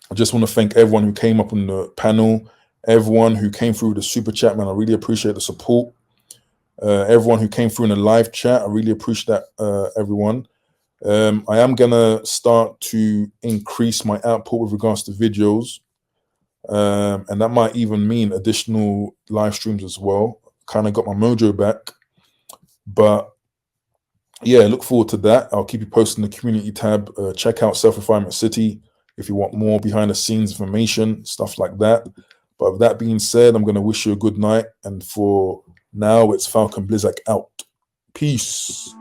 I just want to thank everyone who came up on the panel, everyone who came through the super chat, man. I really appreciate the support. Everyone who came through in the live chat, I really appreciate that, everyone. I am going to start to increase my output with regards to videos. And that might even mean additional live streams as well. Kind of got my mojo back. But yeah, look forward to that. I'll keep you posted in the community tab. Check out Self-Refinement City if you want more behind the scenes information, stuff like that. But with that being said, I'm going to wish you a good night. And for now, it's Falcon Blizzak out. Peace.